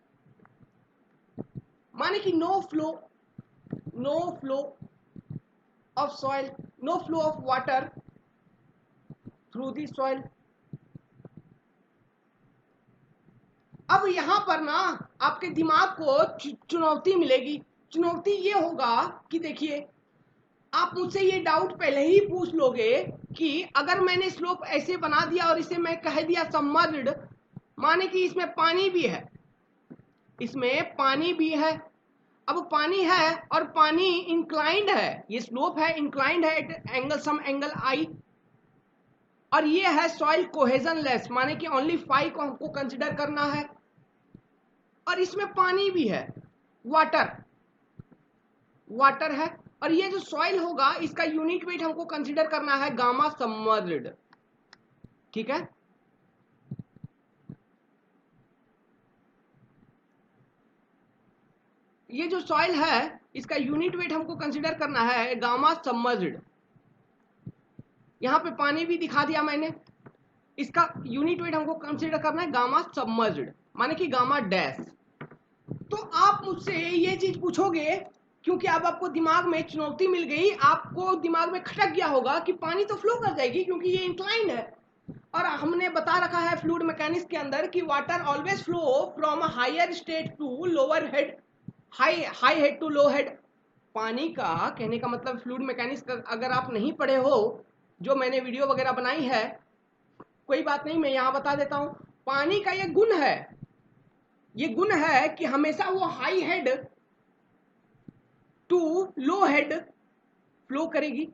माने कि no flow of soil, no flow of water through the soil. अब यहां पर ना आपके दिमाग को चुनौती मिलेगी। चुनौती ये होगा कि देखिए, आप मुझसे ये डाउट पहले ही पूछ लोगे कि अगर मैंने स्लोप ऐसे बना दिया और इसे मैं कह दिया सबमर्ज्ड, माने कि इसमें पानी भी है, इसमें पानी भी है। अब पानी है और पानी इंक्लाइंड है, ये स्लोप है इंक्लाइंड है एट एंगल सम एंगल आई, और ये है सॉइल कोहेजन लेस, माने कि ओनली 5 को हमको कंसिडर करना है, और इसमें पानी भी है, वाटर है, और ये जो सॉइल होगा इसका यूनिट वेट हमको कंसिडर करना है गामा सबमर्ज्ड। ठीक है, ये जो सॉइल है इसका यूनिट वेट हमको कंसिडर करना है गामा सबमर्ज्ड। यहां पे पानी भी दिखा दिया मैंने, इसका यूनिट वेट हमको कंसिडर करना है गामा सबमर्ज्ड, माने कि गामा डैश। तो आप मुझसे ये चीज पूछोगे, क्योंकि अब आपको दिमाग में चुनौती मिल गई, आपको दिमाग में खटक गया होगा कि पानी तो फ्लो कर जाएगी क्योंकि ये इंक्लाइंड है, और हमने बता रखा है फ्लूइड मैकेनिक्स के अंदर कि water always flow from higher state to lower head, high head to low head. पानी का कहने का मतलब फ्लूइड मैकेनिक्स अगर आप नहीं पढ़े हो, जो मैंने वीडियो वगैरह बनाई है, कोई बात नहीं, मैं यहां बता देता हूं। पानी का ये गुण है कि हमेशा वो high head to low head flow करेगी।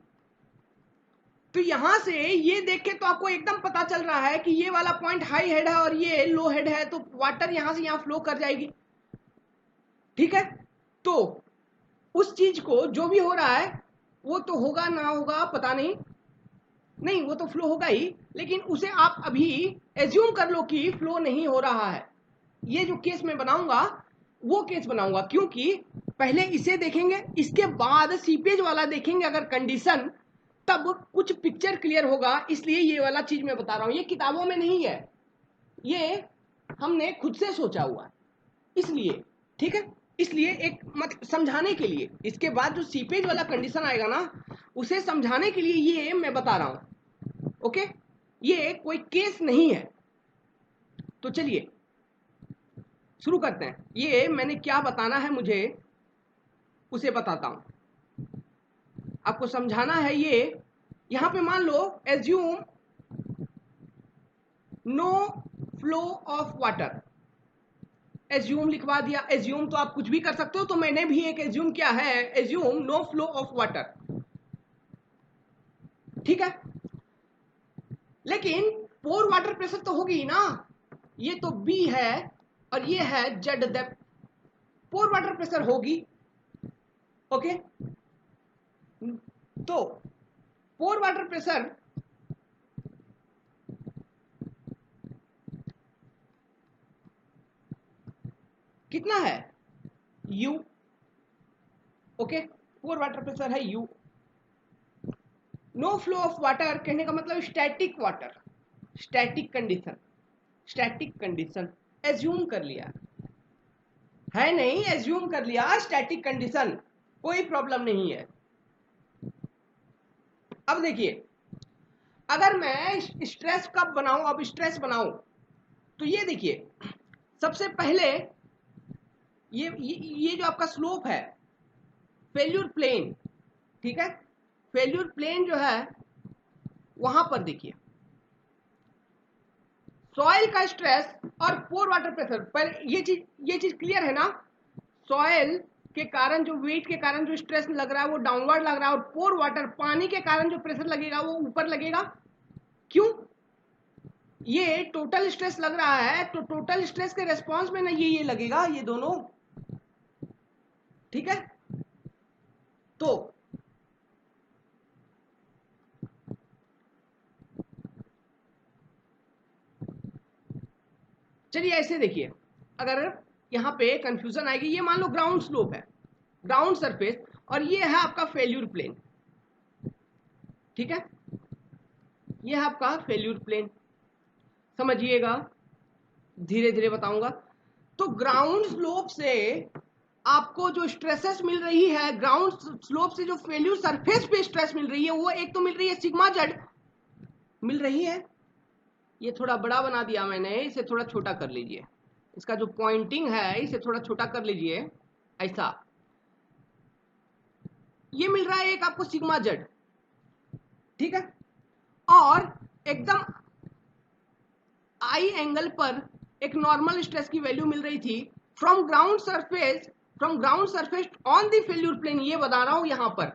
तो यहां से ये देख के तो आपको एकदम पता चल रहा है कि ये वाला पॉइंट हाई हेड है और ये लो हेड है, तो वाटर यहां से यहां फ्लो कर जाएगी। ठीक है, तो उस चीज को जो भी हो रहा है वो तो होगा ना होगा पता नहीं, नहीं वो तो फ्लो होगा ही, लेकिन उसे आप अभी एज्यूम कर लो कि फ्लो नहीं हो रहा है। ये जो केस मैं बनाऊंगा वो केस बनाऊंगा, क्योंकि पहले इसे देखेंगे, इसके बाद सीपेज वाला देखेंगे अगर कंडीशन, तब कुछ पिक्चर क्लियर होगा। इसलिए ये वाला चीज मैं बता रहा हूं, ये किताबों में नहीं है, ये हमने खुद से सोचा हुआ है, इसलिए ठीक है। इसलिए एक मतलब समझाने के लिए, इसके बाद जो सीपेज वाला कंडीशन आएगा ना उसे समझाने के लिए ये मैं बता रहा हूं। ओके, ये कोई केस नहीं है। तो चलिए शुरू करते हैं। ये मैंने क्या बताना है मुझे उसे बताता हूं, आपको समझाना है। ये यहां पे मान लो assume no flow of water, assume लिखवा दिया। एज्यूम तो आप कुछ भी कर सकते हो, तो मैंने भी एक एज्यूम किया है, assume no flow of water, ठीक है। लेकिन पोर वाटर प्रेशर तो होगी ही ना, ये तो बी है और ये है z depth, pore water pressure होगी। ओके, तो पोर वाटर प्रेशर कितना है, U। Okay, pore water pressure है U। No flow of water कहने का मतलब static water, static condition, static condition assume कर लिया है, नहीं एज्यूम कर लिया स्टैटिक कंडीशन, कोई प्रॉब्लम नहीं है। अब देखिए, अगर मैं स्ट्रेस कब बनाऊं, अब स्ट्रेस बनाऊं, तो ये देखिए सबसे पहले ये जो आपका स्लोप है फेल्यूर प्लेन, ठीक है, फेल्यूर प्लेन जो है वहां पर देखिए सॉइल का स्ट्रेस और पोर वाटर प्रेशर पर, ये चीज क्लियर है ना। सॉइल के कारण जो वेट के कारण जो स्ट्रेस लग रहा है वो डाउनवर्ड लग रहा है, और पोर वाटर पानी के कारण जो प्रेशर लगेगा वो ऊपर लगेगा। क्यों, ये टोटल स्ट्रेस लग रहा है, तो टोटल स्ट्रेस के रेस्पॉन्स में ना ये लगेगा, ये दोनों, ठीक है। तो चलिए ऐसे देखिए, अगर यहां पे कंफ्यूजन आएगी, ये मान लो ग्राउंड स्लोप है, ग्राउंड सरफेस, और ये है आपका फेल्यूर प्लेन, ठीक है, ये है आपका फेल्यूर प्लेन। समझिएगा, धीरे धीरे बताऊंगा। तो ग्राउंड स्लोप से आपको जो स्ट्रेसेस मिल रही है, ग्राउंड स्लोप से जो फेल्यूर सरफेस पे स्ट्रेस मिल रही है, वो एक तो मिल रही है सिग्मा जेड मिल रही है। ये थोड़ा बड़ा बना दिया मैंने, इसे थोड़ा छोटा कर लीजिए, इसका जो पॉइंटिंग है इसे थोड़ा छोटा कर लीजिए, ऐसा। ये मिल रहा है एक आपको सिग्मा जेड, ठीक है, और एकदम आई एंगल पर एक नॉर्मल स्ट्रेस की वैल्यू मिल रही थी from ground surface on the failure plane, ये बता रहा हूं यहां पर,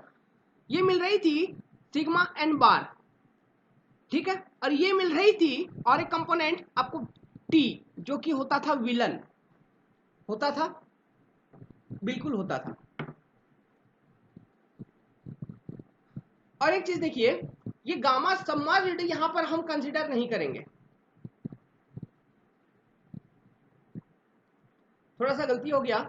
ये मिल रही थी सिग्मा एन बार, ठीक है, और ये मिल रही थी और एक कंपोनेंट आपको टी, जो कि होता था विलन, होता था, बिल्कुल होता था। और एक चीज देखिए, ये गामा सबमर्ज्ड यहां पर हम कंसीडर नहीं करेंगे, थोड़ा सा गलती हो गया,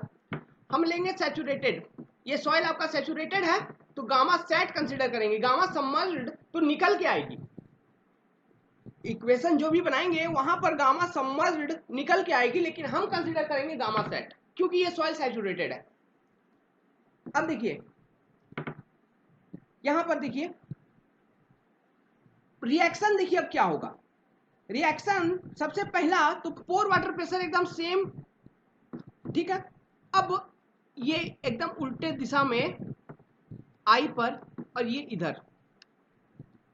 हम लेंगे सैचुरेटेड, ये सॉइल आपका सैचुरेटेड है तो गामा सेट कंसीडर करेंगे, गामा सबमर्ज्ड तो निकल के आएगी, इक्वेशन जो भी बनाएंगे वहां पर गामा सबमर्ज्ड निकल के आएगी, लेकिन हम कंसीडर करेंगे गामा सेट, क्योंकि ये सॉइल सैचुरेटेड है। अब देखिए यहां पर देखिए रिएक्शन, देखिए अब क्या होगा, रिएक्शन सबसे पहला तो पोर वाटर प्रेशर एकदम सेम, ठीक है। अब ये एकदम उल्टे दिशा में आई पर, और ये इधर,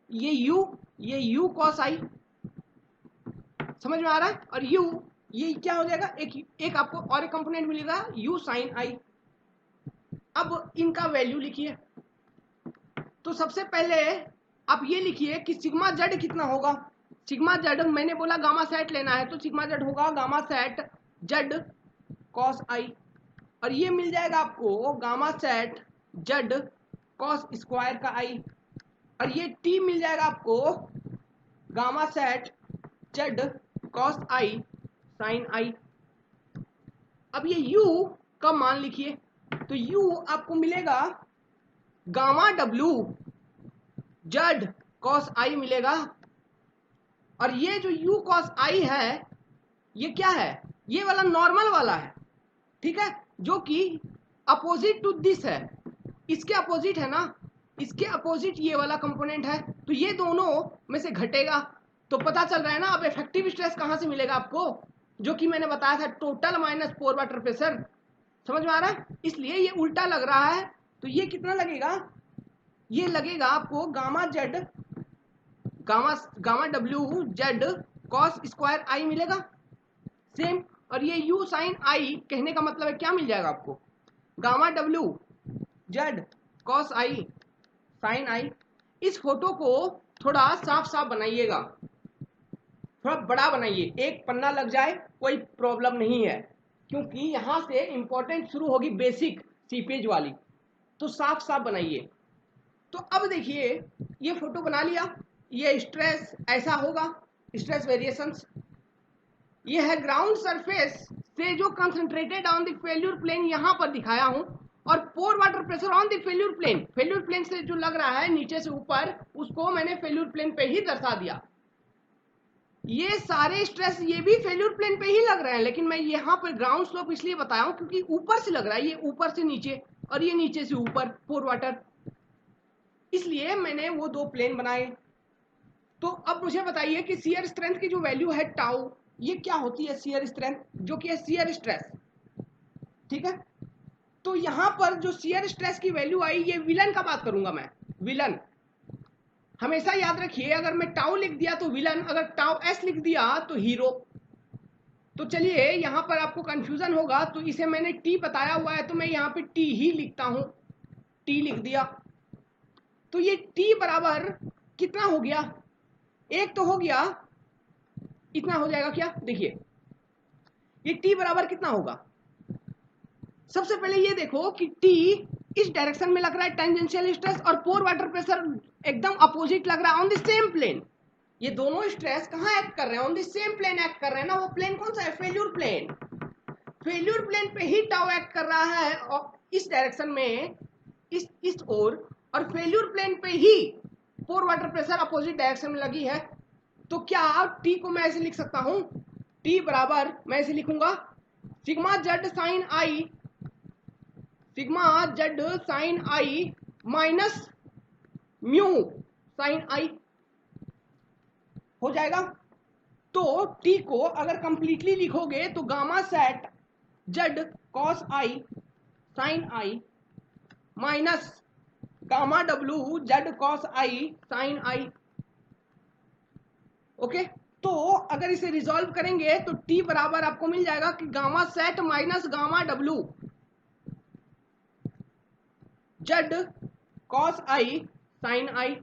ये u cos i, समझ में आ रहा है, और u ये क्या हो जाएगा, एक आपको और एक कंपोनेंट मिलेगा u sin i। अब इनका वैल्यू लिखिए, तो सबसे पहले आप ये लिखिए कि सिग्मा जेड कितना होगा, सिग्मा जेड मैंने बोला गामा सेट लेना है, तो सिग्मा जेड होगा gamma sat Z cos i, और ये मिल जाएगा आपको gamma sat z cos square का आई, और ये टी मिल जाएगा आपको gamma sat z cos I sine i. अब ये u का मान लिखिए, तो u आपको मिलेगा गामा डब्ल्यू जेड कॉस आई मिलेगा, और ये जो u कॉस आई है ये क्या है, ये वाला नॉर्मल वाला है, ठीक है, जो कि अपोजिट टू दिस है, इसके अपोजिट है ना, इसके अपोजिट ये वाला कंपोनेंट है, तो ये दोनों में से घटेगा। तो पता चल रहा है ना अब इफेक्टिव स्ट्रेस कहां से मिलेगा आपको, जो कि मैंने बताया था total minus pore water pressure. समझ में आ रहा है, इसलिए ये उल्टा लग रहा है, तो ये कितना लगेगा, ये लगेगा आपको गामा जेड गामा डब्ल्यू जेड कॉस स्क्वायर आई मिलेगा सेम, और ये u साइन आई कहने का मतलब है क्या मिल जाएगा आपको, गामा डब्ल्यू जेड कॉस आई साइन आई। इस फोटो को थोड़ा साफ साफ बनाइएगा, थोड़ा बड़ा बनाइए, एक पन्ना लग जाए कोई प्रॉब्लम नहीं है, क्योंकि यहां से इंपॉर्टेंट शुरू होगी बेसिक सीपेज वाली, तो साफ साफ बनाइए। तो अब देखिए ये फोटो बना लिया, ये स्ट्रेस ऐसा होगा, स्ट्रेस वेरिएशंस, ये है ग्राउंड सरफेस से जो concentrated on the failure plane यहां पर दिखाया हूं, और pore water pressure on the failure plane से जो लग रहा है नीचे से ऊपर, उसको मैंने फेल्यूर प्लेन पे ही दर्शा दिया। ये सारे स्ट्रेस ये भी फेल्यूर प्लेन पे ही लग रहे हैं, लेकिन मैं यहाँ पर ग्राउंड स्लोप इसलिए बताया हूं क्योंकि ऊपर से लग रहा है, ये ऊपर से नीचे और ये नीचे से ऊपर पोर वाटर, इसलिए मैंने वो दो प्लेन बनाए। तो अब मुझे बताइए कि शियर स्ट्रेंथ की जो वैल्यू है टाउ, ये क्या होती है शियर स्ट्रेंथ, जो कि है शियर स्ट्रेस, ठीक है। तो यहां पर जो शियर स्ट्रेस की वैल्यू आई, ये विलन का बात करूंगा मैं, विलन हमेशा याद रखिए, अगर मैं टाउ लिख दिया तो विलन, अगर टाउ एस लिख दिया तो हीरो। तो चलिए यहां पर आपको कंफ्यूजन होगा, तो इसे मैंने टी बताया हुआ है, तो मैं यहां पे टी ही लिखता हूं, टी लिख दिया। तो ये टी बराबर कितना हो गया, एक तो हो गया, इतना हो जाएगा क्या, देखिए ये टी बराबर कितना होगा, सबसे पहले ये देखो कि टी इस डायरेक्शन में लग रहा है टेंजेंशियल स्ट्रेस, और पोर वाटर प्रेशर एकदम अपोजिट लग रहा है ऑन द सेम प्लेन। ये दोनों स्ट्रेस कहां एक्ट कर रहे हैं, on the same plane act कर रहे हैं ना, वो प्लेन कौन सा है, फेल्यूर प्लेन। फेल्यूर प्लेन पे ही टाउ एक्ट कर रहा है और इस डायरेक्शन में, इस ओर, और फेल्यूर प्लेन पे ही पोर वाटर प्रेशर अपोजिट डायरेक्शन में लगी है। तो क्या टी को मैं ऐसे लिख सकता हूं, टी बराबर मैं ऐसे लिखूंगा sigma z sine i, sigma z sine i minus mu sine i हो जाएगा। तो टी को अगर कंप्लीटली लिखोगे तो gamma sat z cos I sine i minus gamma डब्ल्यू जेड कॉस आई साइन आई। ओके, तो अगर इसे रिजॉल्व करेंगे तो टी बराबर आपको मिल जाएगा कि गामा सेट माइनस गामा डब्ल्यू z cos I sine i.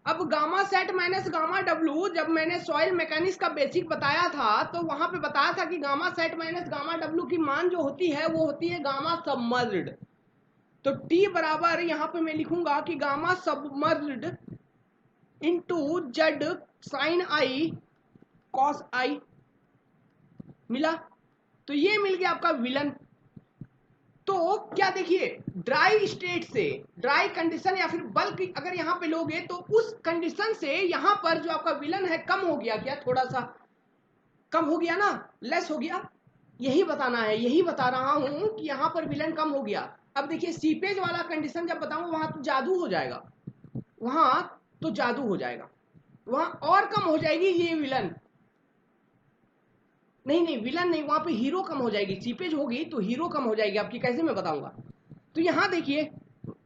अब गामा सेट माइनस गामा डब्ल्यू, जब मैंने सॉइल मैकेनिक्स का बेसिक बताया था तो वहां पे बताया था कि gamma sat minus gamma W की मान जो होती है वो होती है गामा सबमर्ज्ड। तो टी बराबर यहां पे मैं लिखूंगा कि gamma submerged into z sine I cos i मिला। तो ये मिल गया आपका विलन। तो क्या देखिए, ड्राई स्टेट से, ड्राई कंडीशन या फिर बल्क अगर यहां पे लोगे तो उस कंडीशन से यहां पर जो आपका विलन है कम हो गया क्या, थोड़ा सा कम हो गया ना, लेस हो गया, यही बताना है, यही बता रहा हूं कि यहां पर विलन कम हो गया। अब देखिए सीपेज वाला कंडीशन जब बताऊंगा वहां तो जादू हो जाएगा, वहां तो जादू हो जाएगा, वहां और कम हो जाएगी ये विलन, नहीं विलन नहीं, वहां पे हीरो कम हो जाएगी, सीपेज होगी तो हीरो कम हो जाएगी आपकी, कैसे मैं बताऊंगा। तो यहां देखिए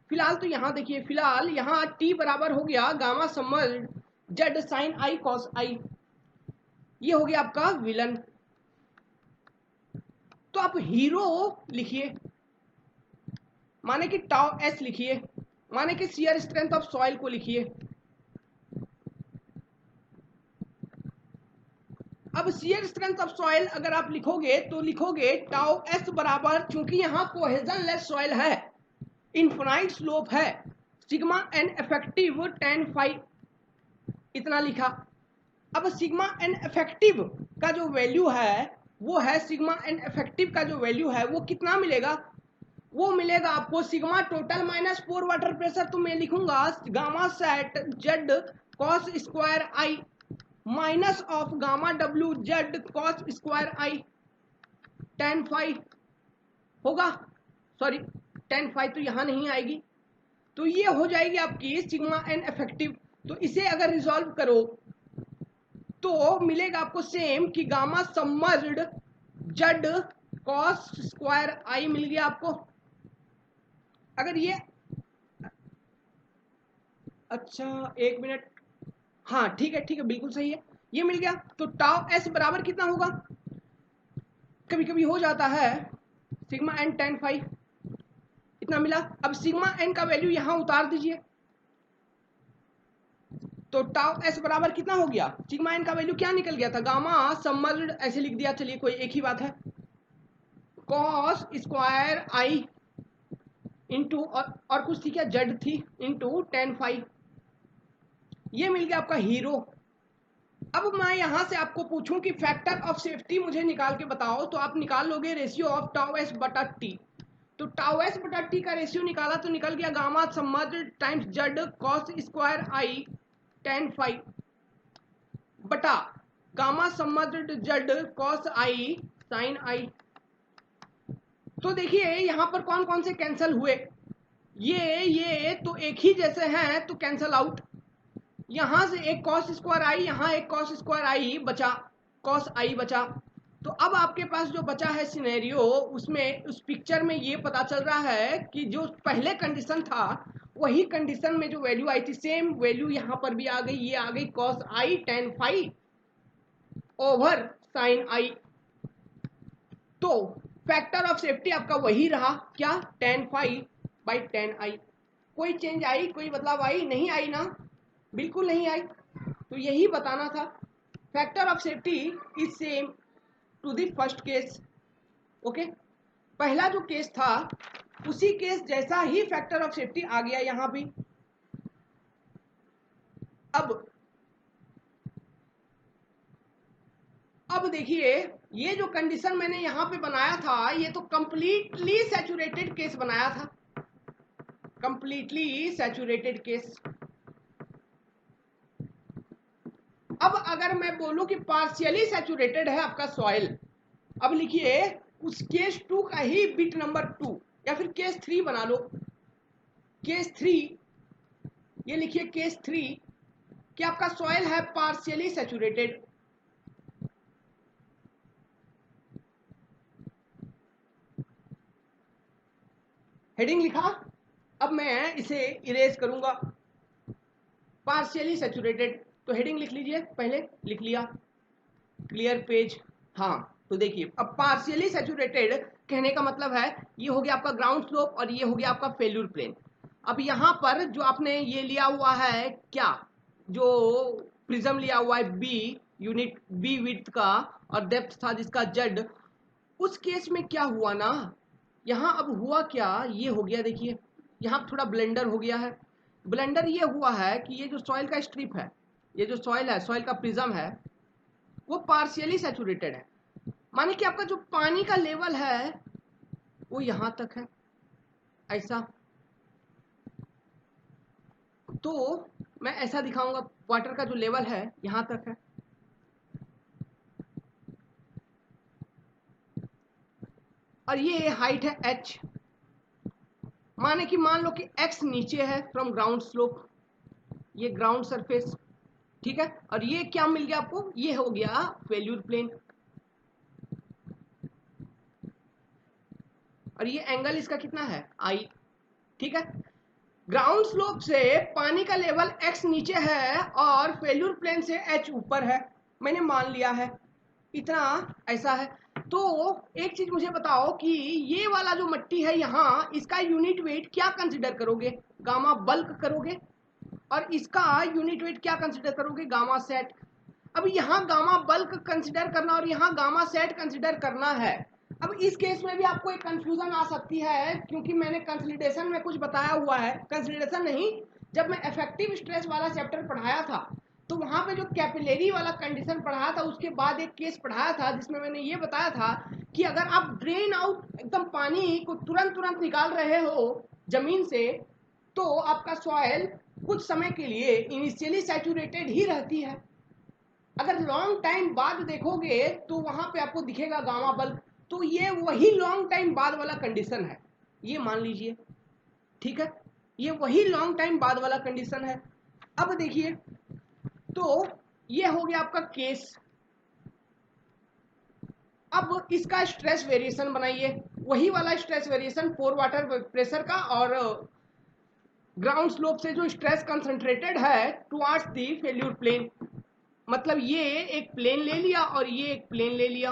फिलहाल, तो यहां देखिए फिलहाल यहां टी बराबर हो गया गामा सबमर्ज्ड जेड साइन आई कॉस आई, ये हो गया आपका विलन। तो आप हीरो लिखिए, माने कि टाउ एस लिखिए, माने कि शियर स्ट्रेंथ ऑफ सॉइल को लिखिए। अब शियर स्ट्रेंथ ऑफ सॉइल अगर आप लिखोगे तो लिखोगे टाउ एस बराबर, चूंकि यहां कोहेजन लेस सॉइल है इनफाइनाइट स्लोप है, sigma N effective tan phi इतना लिखा। अब सिग्मा एन इफेक्टिव का जो वैल्यू है वो है, सिग्मा एन इफेक्टिव का जो वैल्यू है वो कितना मिलेगा, वो मिलेगा आपको sigma total minus 4 water pressure, तो मैं लिखूंगा gamma sat z cos square I minus of gamma डब्ल्यू जेड कॉस स्क्वायर आई tan phi होगा, सॉरी tan phi तो यहां नहीं आएगी, तो ये हो जाएगी आपकी सिग्मा एन इफेक्टिव। तो इसे अगर रिजॉल्व करो तो मिलेगा आपको सेम कि gamma submerged z cos square i मिल गया आपको। अगर ये अच्छा एक मिनट, हाँ ठीक है बिल्कुल सही है, ये मिल गया। तो टाउ एस बराबर कितना होगा, कभी कभी हो जाता है सिग्मा एन tan phi इतना मिला। अब सिग्मा एन का वैल्यू यहां उतार दीजिए, तो टाउ एस बराबर कितना हो गया, सिग्मा एन का वैल्यू क्या निकल गया था, गामा सबमर्ज्ड ऐसे लिख दिया, चलिए कोई एक ही बात है, कॉस स्क्वायर आई इंटू और कुछ थी क्या, जेड थी, इंटू tan phi, ये मिल गया आपका हीरो। अब मैं यहां से आपको पूछूं कि फैक्टर ऑफ सेफ्टी मुझे निकाल के बताओ, तो आप निकाल लोगे रेशियो ऑफ टाउ एस बटा टी। तो टाउ एस बटा टी का रेशियो निकाला तो निकल गया gamma submerged times z cos square आई tan phi बटा गामा सबमर्ज्ड जेड कॉस आई साइन आई। तो देखिए यहां पर कौन कौन से कैंसिल हुए, ये तो एक ही जैसे हैं तो कैंसिल आउट, यहां से एक कॉस स्क्वायर आई, यहां एक कॉस स्क्वायर आई बचा, कॉस आई बचा। तो अब आपके पास जो बचा है सिनेरियो, उसमें उस पिक्चर में ये पता चल रहा है कि जो पहले कंडीशन था वही कंडीशन में जो वैल्यू आई थी सेम वैल्यू यहां पर भी आ गई, ये आ गई कॉस आई tan phi ओवर साइन आई। तो फैक्टर ऑफ सेफ्टी आपका वही रहा, क्या, tan phi बाई tan आई। कोई चेंज आई, कोई बदलाव आई, नहीं आई ना, बिल्कुल नहीं आई। तो यही बताना था, factor of safety is same to the first case. Okay, पहला जो केस था उसी केस जैसा ही फैक्टर ऑफ सेफ्टी आ गया यहां भी। अब देखिए ये जो कंडीशन मैंने यहां पे बनाया था ये तो कंप्लीटली सैचुरेटेड केस बनाया था, कंप्लीटली सैचुरेटेड केस। अब अगर मैं बोलूं कि पार्शियली सैचुरेटेड है आपका सॉइल, अब लिखिए उस केस 2 का ही बिट नंबर 2 या फिर केस 3 बना लो, केस 3, ये लिखिए केस 3 कि आपका सॉइल है पार्शियली सैचुरेटेड। हेडिंग लिखा, अब मैं इसे इरेज करूंगा, पार्शियली सैचुरेटेड, तो हेडिंग लिख लीजिए, पहले लिख लिया, क्लियर पेज। हाँ तो देखिए अब पार्शियली सैचुरेटेड कहने का मतलब है ये हो गया आपका ग्राउंड स्लोप और ये हो गया आपका फेल्यूर प्लेन। अब यहाँ पर जो आपने ये लिया हुआ है क्या, जो प्रिज्म लिया हुआ है बी यूनिट, बी विड्थ का और डेप्थ था जिसका जेड, उस केस में क्या हुआ ना, यहाँ अब हुआ क्या, ये हो गया, देखिए यहाँ थोड़ा ब्लेंडर हो गया है। ब्लेंडर ये हुआ है कि ये जो सॉइल का स्ट्रिप है, ये जो सॉइल है, सॉइल का प्रिज्म है, वो पार्शियली सैचुरेटेड है, माने कि आपका जो पानी का लेवल है वो यहां तक है ऐसा। तो मैं ऐसा दिखाऊंगा, वाटर का जो लेवल है यहां तक है, और ये हाइट है h, माने कि मान लो कि x नीचे है फ्रॉम ग्राउंड स्लोप, ये ग्राउंड सरफेस, ठीक है, और ये क्या मिल गया आपको, ये हो गया फेल्यूर प्लेन, और ये एंगल इसका कितना है I, ठीक है। ग्राउंड स्लोप से पानी का लेवल x नीचे है और फेल्यूर प्लेन से h ऊपर है, मैंने मान लिया है इतना, ऐसा है। तो एक चीज मुझे बताओ कि ये वाला जो मट्टी है यहाँ, इसका यूनिट वेट क्या कंसिडर करोगे, गामा बल्क करोगे, और इसका यूनिट वेट क्या कंसिडर करोगे, गामा सेट। अब यहाँ गामा बल्क कंसिडर करना और यहाँ गामा सेट कंसिडर करना है, अब इस केस में भी आपको एक कंफ्यूजन आ सकती है, क्योंकि मैंने कंसोलिडेशन में कुछ बताया हुआ है, कंसोलिडेशन नहीं, जब मैं इफेक्टिव स्ट्रेस वाला चैप्टर पढ़ाया था तो वहां पे जो कैपिलरी वाला कंडीशन पढ़ाया था, उसके बाद एक केस पढ़ाया था जिसमें मैंने ये बताया था कि अगर आप ड्रेन आउट एकदम पानी को तुरंत निकाल रहे हो जमीन से, तो आपका सॉइल कुछ समय के लिए इनिशियली सैचुरेटेड ही रहती है। अगर लॉन्ग टाइम बाद देखोगे तो वहां पे आपको दिखेगा गामा बल्क, तो ये वही लॉन्ग टाइम बाद वाला कंडीशन है, ये मान लीजिए, ठीक है, ये वही लॉन्ग टाइम बाद वाला कंडीशन है। अब देखिए, तो ये हो गया आपका केस। अब इसका स्ट्रेस वेरिएशन बनाइए, वही वाला स्ट्रेस वेरिएशन पोर वाटर प्रेशर का, और ग्राउंड स्लोप से जो स्ट्रेस कंसंट्रेटेड है टुवर्ड्स दी फेल्यूर प्लेन, मतलब ये एक प्लेन ले लिया और ये एक प्लेन ले लिया,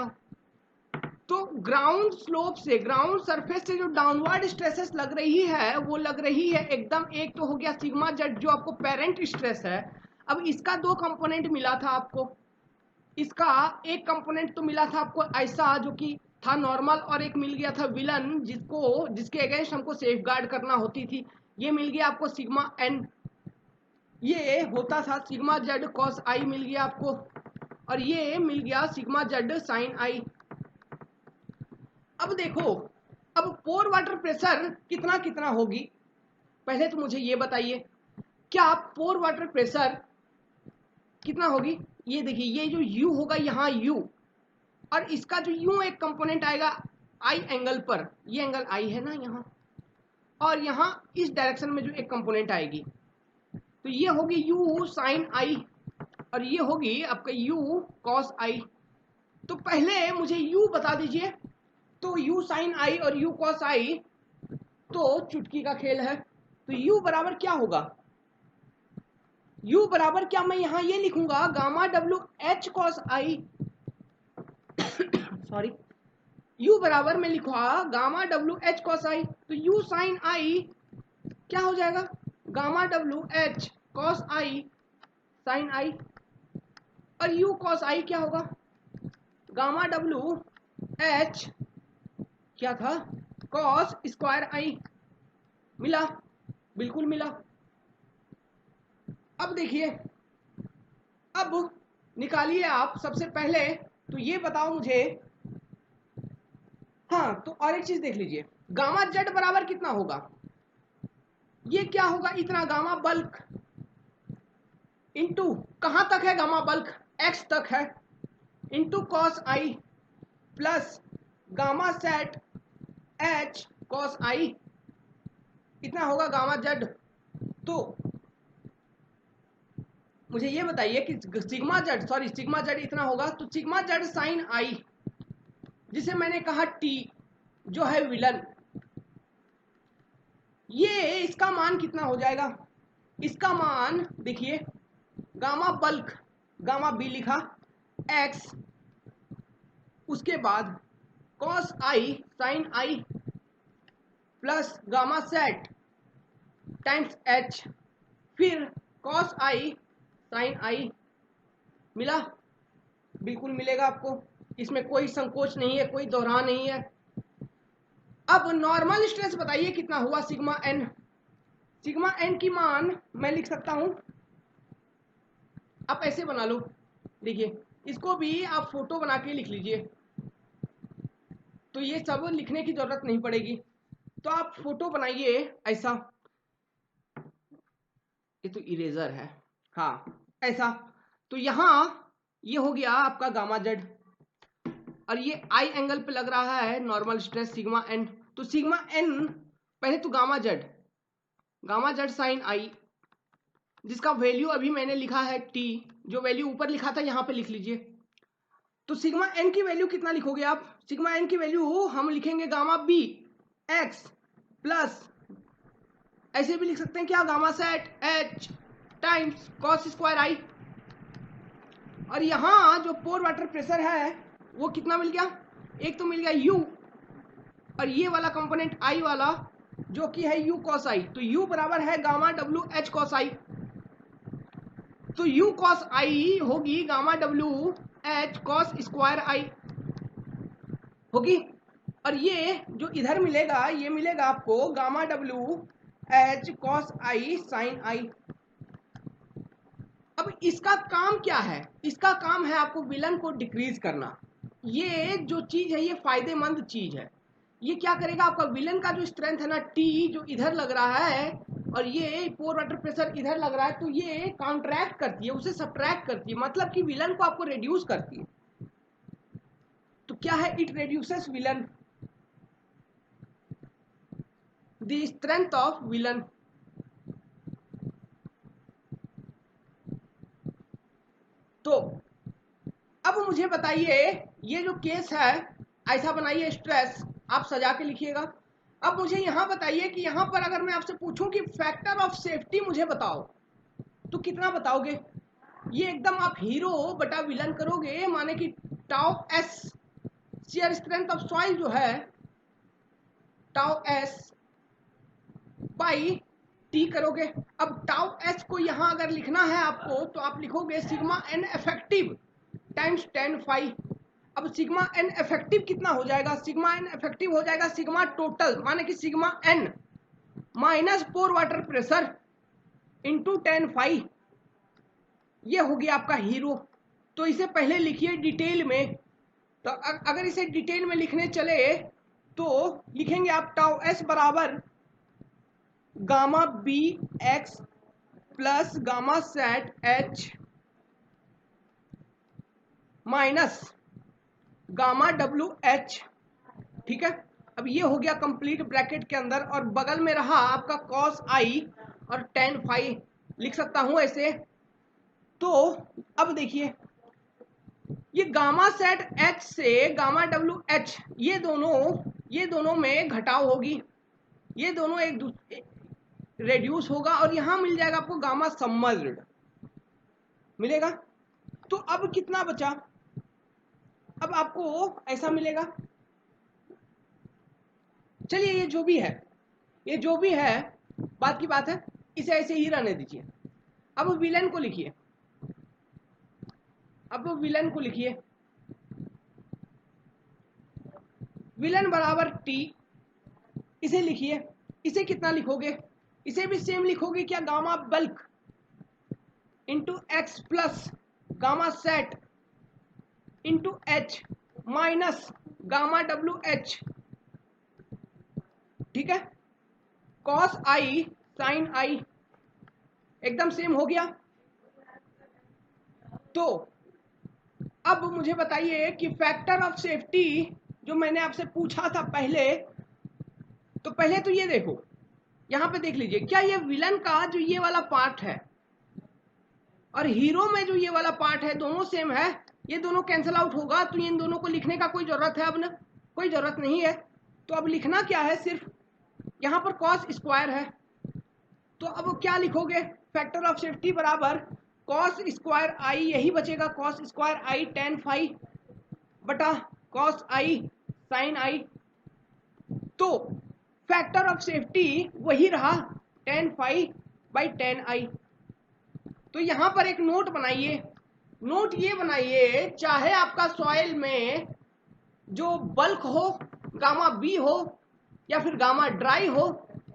तो ग्राउंड स्लोप से, ग्राउंड सरफेस से जो डाउनवर्ड स्ट्रेसेस लग रही है वो लग रही है एकदम, एक तो हो गया सिग्मा जेड जो आपको पेरेंट स्ट्रेस है। अब इसका दो कंपोनेंट मिला था आपको, इसका एक कंपोनेंट तो मिला था आपको ऐसा जो कि था नॉर्मल, और एक मिल गया था विलन जिसके अगेंस्ट हमको सेफगार्ड करना होती थी, ये मिल गया आपको सिग्मा एन, ये होता था सिग्मा जेड कॉस आई मिल गया आपको, और ये मिल गया सिग्मा जेड साइन आई। अब देखो, अब पोर वाटर प्रेशर कितना कितना होगी, पहले तो मुझे ये बताइए, क्या पोर वाटर प्रेशर कितना होगी। ये देखिए, ये जो U होगा यहाँ U, और इसका जो U एक कंपोनेंट आएगा I एंगल पर, ये एंगल I है ना यहाँ, और यहाँ इस डायरेक्शन में जो एक कंपोनेंट आएगी, तो ये होगी U साइन I, और ये होगी आपका U कॉस I। तो पहले मुझे U बता दीजिए, तो U साइन I और U कॉस I तो चुटकी का खेल है, तो U बराबर क्या होगा, U बराबर क्या, मैं यहाँ ये लिखूंगा gamma W H cos I, sorry, U बराबर मैं लिखूंगा gamma W H cos I, तो U साइन I क्या हो जाएगा, gamma W H cos I sine I, और U कॉस I क्या होगा, गामा W H क्या था, कॉस स्क्वायर I। मिला, बिल्कुल मिला। अब देखिए, अब निकालिए आप सबसे पहले, तो ये बताओ मुझे, हाँ, तो और एक चीज देख लीजिए, गामा जेड बराबर कितना होगा, ये क्या होगा, इतना गामा बल्क इंटू, कहां तक है गामा बल्क, एक्स तक है, into cos i plus gamma sat H cos i, इतना होगा गामा जेड। तो मुझे ये बताइए कि सिग्मा जेड इतना होगा, तो सिग्मा जेड साइन आई, जिसे मैंने कहा टी जो है विलन, ये इसका मान कितना हो जाएगा, इसका मान देखिए, गामा बल्क, गामा बी लिखा, एक्स, उसके बाद cos I sine i plus gamma sat times h, फिर कॉस आई साइन आई। मिला, बिल्कुल मिलेगा आपको, इसमें कोई संकोच नहीं है, कोई दोहरान नहीं है। अब नॉर्मल स्ट्रेस बताइए कितना हुआ, सिग्मा एन, सिग्मा एन की मान मैं लिख सकता हूं, आप ऐसे बना लो, देखिए इसको भी आप फोटो बना के लिख लीजिए, तो ये सब लिखने की जरूरत नहीं पड़ेगी, तो आप फोटो बनाइए ऐसा, ये तो इरेजर है, हाँ ऐसा, तो यहाँ ये हो गया आपका गामा जेड, और ये आई एंगल पे लग रहा है नॉर्मल स्ट्रेस सिग्मा एन, तो सिग्मा एन पहले तो गामा जेड साइन आई, जिसका वैल्यू अभी मैंने लिखा है टी, जो वैल्यू ऊपर लिखा था यहाँ पे लिख लीजिए। तो सिग्मा एन की वैल्यू कितना लिखोगे आप, सिग्मा एन की वैल्यू हम लिखेंगे गामा बी एक्स प्लस, ऐसे भी लिख सकते हैं क्या, gamma sat h times cos square आई, और यहाँ जो पोर वाटर प्रेशर है वो कितना मिल गया, एक तो मिल गया U, और ये वाला कंपोनेंट I वाला जो कि है U cos I, तो U बराबर है gamma W H cos I, तो U cos I होगी gamma W H cos square I होगी। और ये जो इधर मिलेगा ये मिलेगा आपको gamma W H cos I sine i. अब इसका काम क्या है? इसका काम है आपको विलन को डिक्रीज करना। ये जो चीज है ये फायदेमंद चीज है। ये क्या करेगा? आपका विलन का जो स्ट्रेंथ है ना टी जो इधर लग रहा है और ये पोर वाटर प्रेशर इधर लग रहा है, तो ये काउंट्रैक्ट करती है, उसे सब्ट्रैक्ट करती है, मतलब कि विलन को आपको रिड्यूस करती है। तो क्या है? It reduces villain, the strength of villain. तो अब मुझे बताइए, ये जो केस है ऐसा बनाइए, स्ट्रेस आप सजा के लिखिएगा। अब मुझे यहां बताइए कि यहां पर अगर मैं आपसे पूछूं कि फैक्टर ऑफ सेफ्टी मुझे बताओ, तो कितना बताओगे? ये एकदम आप हीरो बटा विलन करोगे, माने कि tau S shear strength of soil जो है टाउ एस बाई टी करोगे। अब टाउ एस को यहां अगर लिखना है आपको तो आप लिखोगे sigma N effective times ten phi. अब सिग्मा एन इफेक्टिव कितना हो जाएगा? सिग्मा एन इफेक्टिव हो जाएगा सिग्मा टोटल, माने कि sigma n minus pore water pressure into ten phi. ये हो गया आपका हीरो। तो इसे पहले लिखिए डिटेल में। तो अगर इसे डिटेल में लिखने चले तो लिखेंगे आप टाउ एस बराबर gamma B x plus gamma sat H minus gamma W h. ठीक है, अब ये हो गया कंप्लीट ब्रैकेट के अंदर, और बगल में रहा आपका कॉस आई और टेन फाई, लिख सकता हूं ऐसे। तो अब देखिए, ये गामा सेट एच से गामा डब्ल्यू एच ये दोनों में घटाव होगी, ये दोनों एक दूसरे रेड्यूस होगा, और यहां मिल जाएगा आपको गामा सबमर्ज्ड मिलेगा। तो अब कितना बचा? अब आपको ऐसा मिलेगा। चलिए ये जो भी है बात की बात है, इसे ऐसे ही रहने दीजिए। अब विलन को लिखिए, विलन बराबर टी, इसे लिखिए। इसे कितना लिखोगे? इसे भी सेम लिखोगे क्या? Gamma bulk into X plus gamma sat into H minus gamma W h. ठीक है, कॉस आई साइन आई एकदम सेम हो गया। तो अब मुझे बताइए कि फैक्टर ऑफ सेफ्टी जो मैंने आपसे पूछा था पहले, तो पहले तो ये देखो, यहां पे देख लीजिए, क्या ये विलन का जो ये वाला पार्ट है और हीरो में जो ये वाला पार्ट है दोनों सेम है? ये दोनों कैंसिल आउट होगा, तो इन दोनों को लिखने का कोई जरूरत है? अब ना कोई जरूरत नहीं है। तो अब लिखना क्या है? सिर्फ यहां पर कॉस स्क्वायर है, तो अब क्या लिखोगे? फैक्टर ऑफ सेफ्टी बराबर कॉस स्क्वायर आई, यही बचेगा, कॉस स्क्वायर आई टेन फाई बटा कॉस आई साइन आई। तो फैक्टर ऑफ सेफ्टी वही रहा ten phi by tan i. तो यहां पर एक नोट बनाइए, नोट ये बनाइए, चाहे आपका सॉइल में जो बल्क हो गामा बी हो, या फिर गामा ड्राई हो,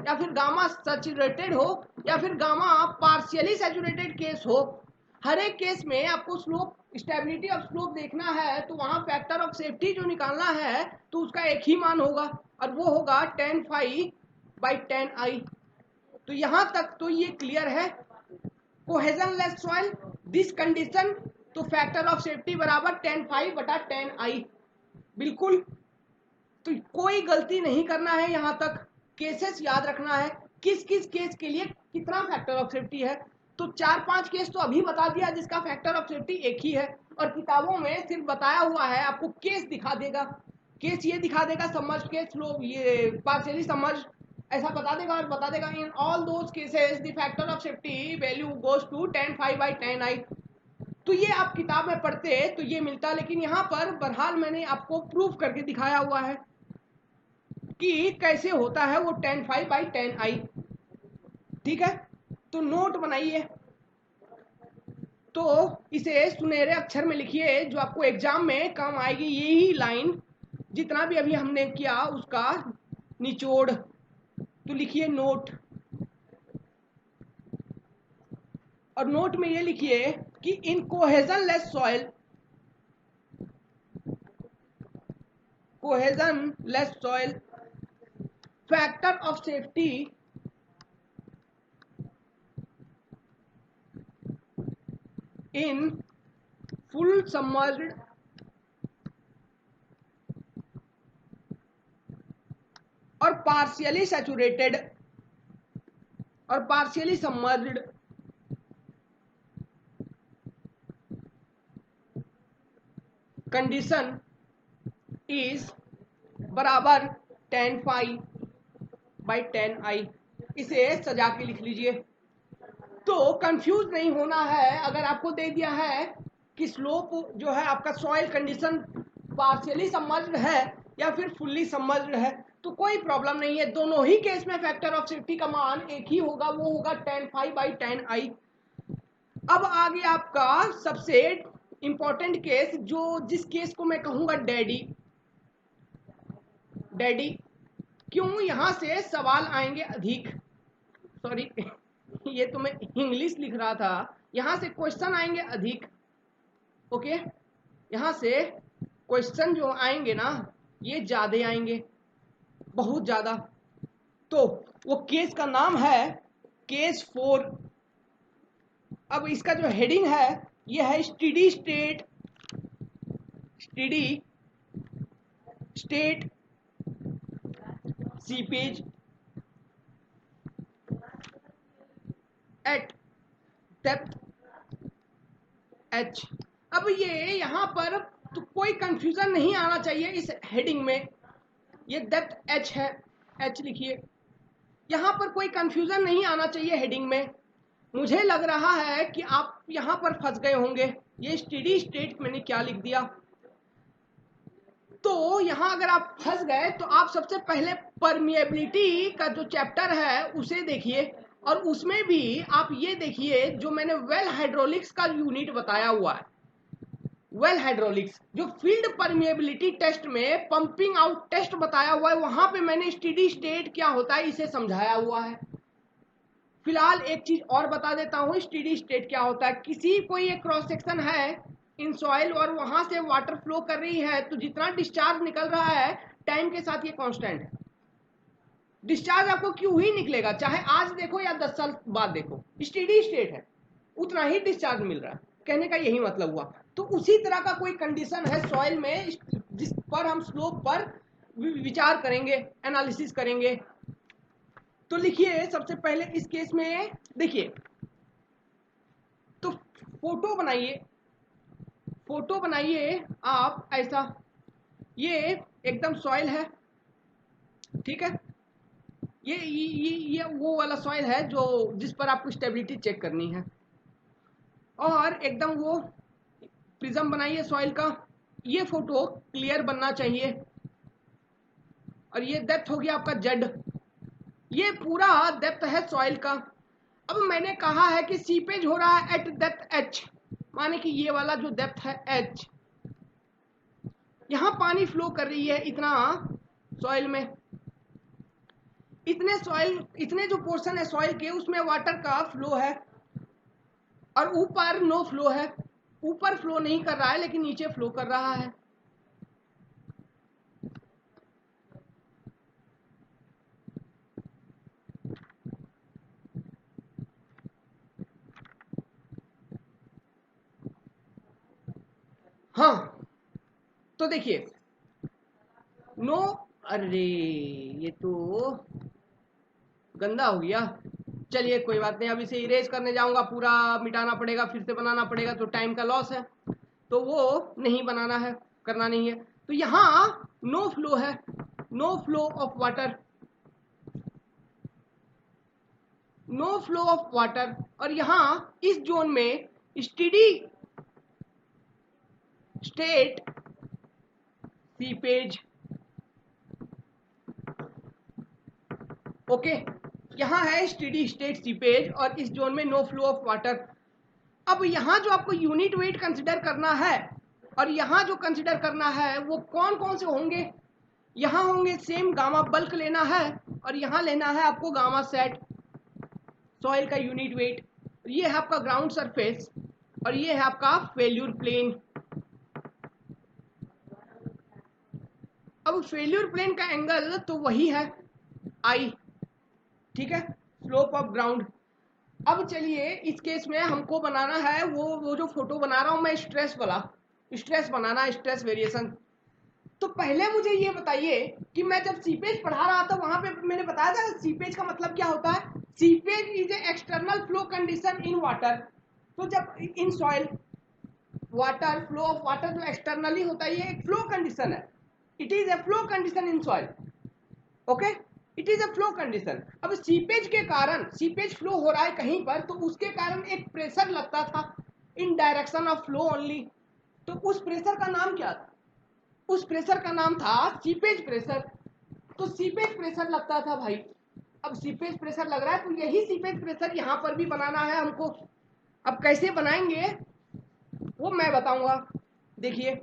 या फिर गामा सैचुरेटेड हो, या फिर गामा पार्शियली सैचुरेटेड केस हो, हर एक केस में आपको स्लोप स्टेबिलिटी ऑफ स्लोप देखना है, तो वहां फैक्टर ऑफ सेफ्टी जो निकालना है तो उसका एक ही मान होगा, और वो होगा ten phi by tan i. तो यहां तक तो ये क्लियर है। कोहेजनलेस सॉइल दिस कंडीशन, तो फैक्टर ऑफ सेफ्टी बराबर टेन फाई बटा टेन आई, बिल्कुल। तो कोई गलती नहीं करना है, यहां तक केसेस याद रखना है, किस किस केस के लिए कितना फैक्टर ऑफ सेफ्टी है। तो 4-5 केस तो अभी बता दिया जिसका फैक्टर ऑफ सेफ्टी एक ही है, और किताबों में सिर्फ बताया हुआ है, आपको केस दिखा देगा, केस ये दिखा देगा सबमर्ज्ड केस, लोग ये पार्शियली सबमर्ज्ड ऐसा बता देगा, और बता देगा in all those cases the factor of safety value goes to tan phi by tan i. तो ये आप किताब में पढ़ते तो ये मिलता, लेकिन यहाँ पर बहरहाल मैंने आपको प्रूफ करके दिखाया हुआ है कि कैसे होता है वो टेन फाई बाई टेन आई। ठीक है, तो नोट बनाइए, तो इसे सुनहरे अक्षर में लिखिए, जो आपको एग्जाम में काम आएगी यही लाइन, जितना भी अभी हमने किया उसका निचोड़। तो लिखिए नोट, और नोट में ये लिखिए कि in cohesionless soil factor of safety in full submerged और पार्शियली सैचुरेटेड और पार्शियली सबमर्ज्ड कंडीशन इज बराबर tan phi बाई tan i। इसे सजा के लिख लीजिए। तो कंफ्यूज नहीं होना है। अगर आपको दे दिया है कि स्लोप जो है आपका सॉइल कंडीशन पार्शियली सबमर्ज्ड है या फिर फुल्ली सबमर्ज्ड है, तो कोई प्रॉब्लम नहीं है। दोनों ही केस में फैक्टर ऑफ सेफ्टी का मान एक ही होगा, वो होगा tan phi बाई tan i। अब आगे आपका सबसे इंपॉर्टेंट केस, जिस केस को मैं कहूंगा डैडी। क्यों? यहां से सवाल आएंगे अधिक। सॉरी ये तो मैं इंग्लिश लिख रहा था। यहां से क्वेश्चन आएंगे अधिक। ओके, यहां से क्वेश्चन जो आएंगे ना ये ज्यादा आएंगे, बहुत ज्यादा। तो वो केस का नाम है केस 4। अब इसका जो हेडिंग है ये है steady state seepage eight depth h। अब ये यहां पर तो कोई कंफ्यूजन नहीं आना चाहिए इस हेडिंग में। ये डेप्थ h है, h लिखिए। यहां पर कोई कंफ्यूजन नहीं आना चाहिए हेडिंग में। मुझे लग रहा है कि आप यहां पर फंस गए होंगे। ये स्टेडी स्टेट मैंने क्या लिख दिया। तो यहां अगर आप फंस गए तो आप सबसे पहले परमिएबिलिटी का जो चैप्टर है उसे देखिए, और उसमें भी आप ये देखिए जो मैंने वेल हाइड्रोलिक्स का यूनिट बताया हुआ है। वेल हाइड्रोलिक्स जो फील्ड परमिएबिलिटी टेस्ट में पंपिंग आउट टेस्ट बताया हुआ है, वहां पे मैंने स्टेडी स्टेट क्या होता है इसे समझाया हुआ है। फिलहाल एक चीज और बता देता हूं, स्टेडी स्टेट क्या होता है। किसी कोई एक क्रॉस सेक्शन है इन सॉइल और वहां से वाटर फ्लो कर रही है, तो जितना डिस्चार्ज निकल रहा है टाइम के साथ ये कांस्टेंट है। डिस्चार्ज आपको क्यों ही निकलेगा, चाहे आज देखो या 10 साल बाद देखो, स्टेडी स्टेट है, उतना ही डिस्चार्ज मिल रहा है। कहने का यही मतलब हुआ। तो उसी तरह का कोई कंडीशन है सॉइल में जिस पर हम स्लोप पर विचार करेंगे, एनालिसिस करेंगे। तो लिखिए सबसे पहले इस केस में देखिए, तो फोटो बनाइए आप ऐसा। ये एकदम सॉइल है, ठीक है। ये वो वाला सॉइल है जो जिस पर आपको स्टेबिलिटी चेक करनी है। और एकदम वो प्रिज्म बनाइए सॉइल का। ये फोटो क्लियर बनना चाहिए। और ये डेप्थ हो गया आपका जेड। ये पूरा डेप्थ है सॉइल का। अब मैंने कहा है कि सीपेज हो रहा है एट डेप्थ h, माने कि ये वाला जो डेप्थ है h, यहां पानी फ्लो कर रही है इतना सॉइल में। इतने जो पोर्शन है सॉइल के उसमें वाटर का फ्लो है, और ऊपर नो फ्लो है। ऊपर फ्लो नहीं कर रहा है लेकिन नीचे फ्लो कर रहा है। हाँ, तो देखिए नो, अरे ये तो गंदा हो गया। चलिए कोई बात नहीं, अब इसे इरेज करने जाऊंगा, पूरा मिटाना पड़ेगा, फिर से बनाना पड़ेगा, तो टाइम का लॉस है। तो वो नहीं बनाना है, करना नहीं है। तो यहां नो फ्लो है, no flow of water, no flow of water. और यहां इस जोन में स्टेडी स्टेट सीपेज। ओके, यहां है स्टेडी स्टेट सीपेज और इस जोन में नो फ्लो ऑफ वाटर। अब यहां जो आपको यूनिट वेट कंसिडर करना है और यहां जो कंसिडर करना है वो कौन कौन से होंगे, यहाँ होंगे सेम गामा बल्क लेना है और यहाँ लेना है आपको गामा सेट सॉइल का यूनिट वेट। ये है आपका ग्राउंड सरफेस और ये है आपका फेल्यूर प्लेन। अब फेल्यूर प्लेन का एंगल तो वही है आई, ठीक है, स्लोप ऑफ ग्राउंड। अब चलिए इस केस में हमको बनाना है वो जो फोटो बना रहा हूं मैं स्ट्रेस वाला, स्ट्रेस बनाना है, स्ट्रेस वेरिएशन। तो पहले मुझे ये बताइए कि मैं जब सीपेज पढ़ा रहा था वहां पे मैंने बताया था सीपेज का मतलब क्या होता है। Seepage is a external flow condition in water. तो जब in soil water, flow of water जो एक्सटर्नली होता है ये एक फ्लो कंडीशन है। It is a flow condition in soil, okay, it is a flow condition. अब सीपेज के कारण, सीपेज फ्लो हो रहा है कहीं पर, तो उसके कारण एक प्रेशर लगता था इन डायरेक्शन ऑफ फ्लो ओनली। तो उस प्रेशर का नाम क्या था? उस प्रेशर का नाम था सीपेज प्रेशर। तो सीपेज प्रेशर लगता था भाई। अब सीपेज प्रेशर लग रहा है तो यही सीपेज प्रेशर यहां पर भी बनाना है हमको। अब कैसे बनाएंगे वो मैं बताऊंगा। देखिए,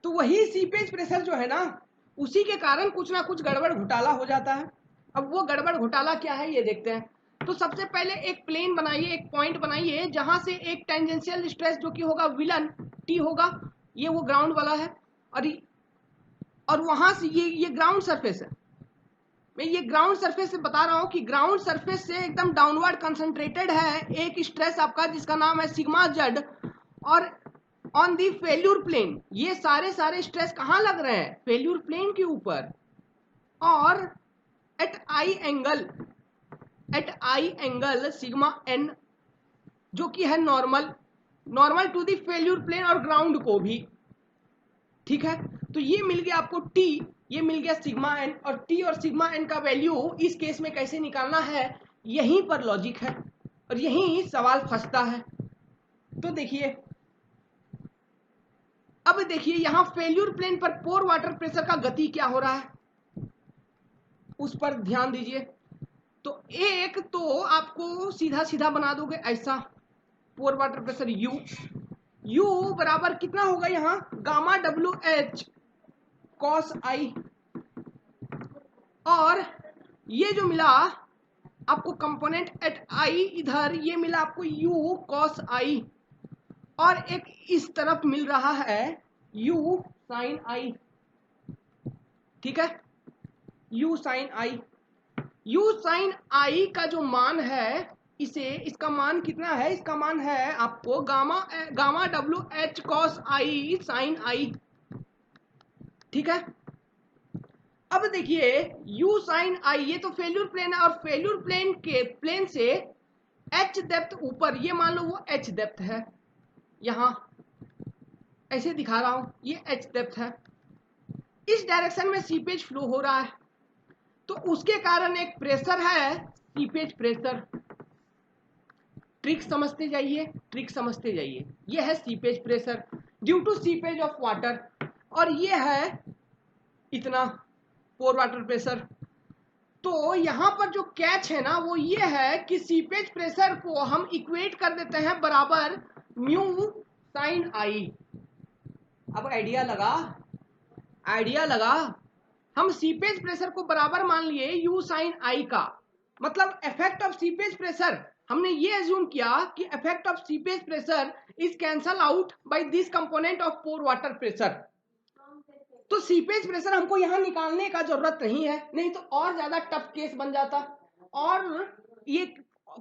तो वही सीपेज प्रेशर जो है ना, उसी के कारण कुछ ना कुछ गड़बड़ घोटाला हो जाता है। अब वो गड़बड़ घोटाला क्या है ये देखते हैं। तो सबसे पहले एक प्लेन बनाइए, एक पॉइंट बनाइए जहां से एक टेंजेंशियल स्ट्रेस जो कि होगा विलन टी होगा, ये वो ग्राउंड वाला है, और वहां से ये ग्राउंड सरफेस है। मैं ये ग्राउंड सरफेस से बता रहा हूं कि ग्राउंड सरफेस से एकदम डाउनवर्ड कंसंट्रेटेड है एक स्ट्रेस आपका जिसका नाम है सिग्मा जेड। और ऑन दी फेल्यूर प्लेन ये सारे स्ट्रेस कहां लग रहे हैं? फेल्यूर प्लेन के ऊपर। और at i angle sigma N जो कि है normal to the failure plane और ग्राउंड को भी, ठीक है। तो ये मिल गया आपको टी, ये मिल गया सिग्मा एन, और टी और सिग्मा एन का वैल्यू इस केस में कैसे निकालना है यहीं पर लॉजिक है और यहीं सवाल फंसता है। तो देखिए, अब देखिए यहां फेल्यूर प्लेन पर पोर वाटर प्रेशर का गति क्या हो रहा है उस पर ध्यान दीजिए। तो एक तो आपको सीधा सीधा बना दोगे ऐसा, पोर वाटर प्रेशर यू बराबर कितना होगा यहां गामा डब्ल्यू एच कॉस आई, और ये जो मिला आपको कंपोनेंट एट आई इधर ये मिला आपको यू कॉस आई, और एक इस तरफ मिल रहा है यू साइन आई, ठीक है, u sine i. U sine आई का जो मान है इसका मान कितना है? इसका मान है आपको gamma W H cos I sine i, ठीक है। अब देखिए यू साइन आई ये तो फेल्यूर प्लेन है, और फेल्यूर प्लेन से एच डेप्थ ऊपर, ये मान लो वो एच डेप्थ है, यहां ऐसे दिखा रहा हूं, ये एच डेप्थ है, इस डायरेक्शन में सीपेज फ्लो हो रहा है, तो उसके कारण एक प्रेशर है सीपेज प्रेशर। ट्रिक समझते जाइए, ये है seepage pressure due to seepage of water, और ये है इतना पोर वाटर प्रेशर। तो यहां पर जो कैच है ना वो ये है कि सीपेज प्रेशर को हम इक्वेट कर देते हैं बराबर म्यू साइन आई। अब आइडिया लगा, हम सीपेज प्रेशर को बराबर मान लिए यू साइन आई का, मतलब इफेक्ट ऑफ सीपेज प्रेशर हमने ये अज्यूम किया कि effect of seepage pressure is cancel out by this component of pore water pressure. तो सीपेज प्रेशर हमको यहां निकालने का जरूरत नहीं है, नहीं तो और ज्यादा टफ केस बन जाता और ये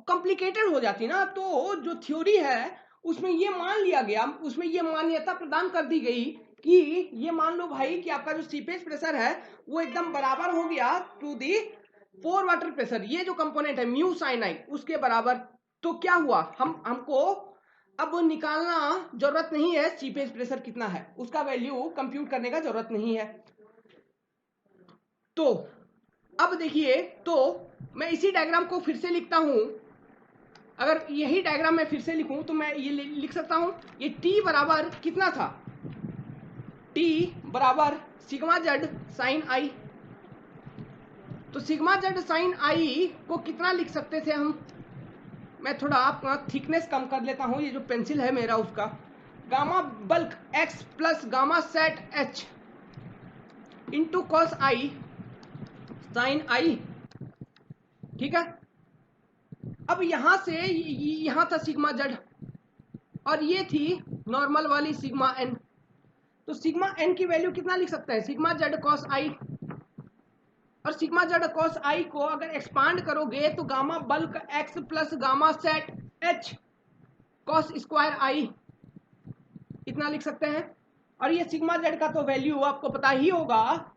कॉम्प्लिकेटेड हो जाती ना। तो जो थ्योरी है उसमें ये मान लिया गया, उसमें ये मान्यता प्रदान कर दी गई कि ये मान लो भाई कि आपका जो सीपेज प्रेशर है वो एकदम बराबर हो गया to the pore water pressure, ये जो कंपोनेंट है म्यू साइन आई उसके बराबर। तो क्या हुआ, हमको अब निकालना जरूरत नहीं है सीपेज प्रेशर कितना है, उसका वैल्यू कंप्यूट करने का जरूरत नहीं है। तो अब देखिए, तो मैं इसी डायग्राम को फिर से लिखता हूं, अगर यही डायग्राम मैं फिर से लिखूं तो मैं ये लिख सकता हूं, ये टी बराबर कितना था, टी बराबर सिग्मा जेड साइन आई। तो सिग्मा जेड साइन आई को कितना लिख सकते थे हम, मैं थोड़ा आपका थिकनेस कम कर लेता हूं, ये जो पेंसिल है मेरा उसका, gamma bulk x plus gamma sat H into cos I sine i. ठीक है, अब यहां से यहां था सिग्मा जेड और ये थी नॉर्मल वाली सिग्मा एन। तो सिग्मा एन की वैल्यू कितना लिख सकते हैं, सिग्मा जेड कॉस आई, और सिग्मा जेड कॉस आई को अगर एक्सपांड करोगे तो gamma bulk x plus gamma sat H cos square i इतना लिख सकते हैं। और ये सिग्मा जेड का तो वैल्यू आपको पता ही होगा,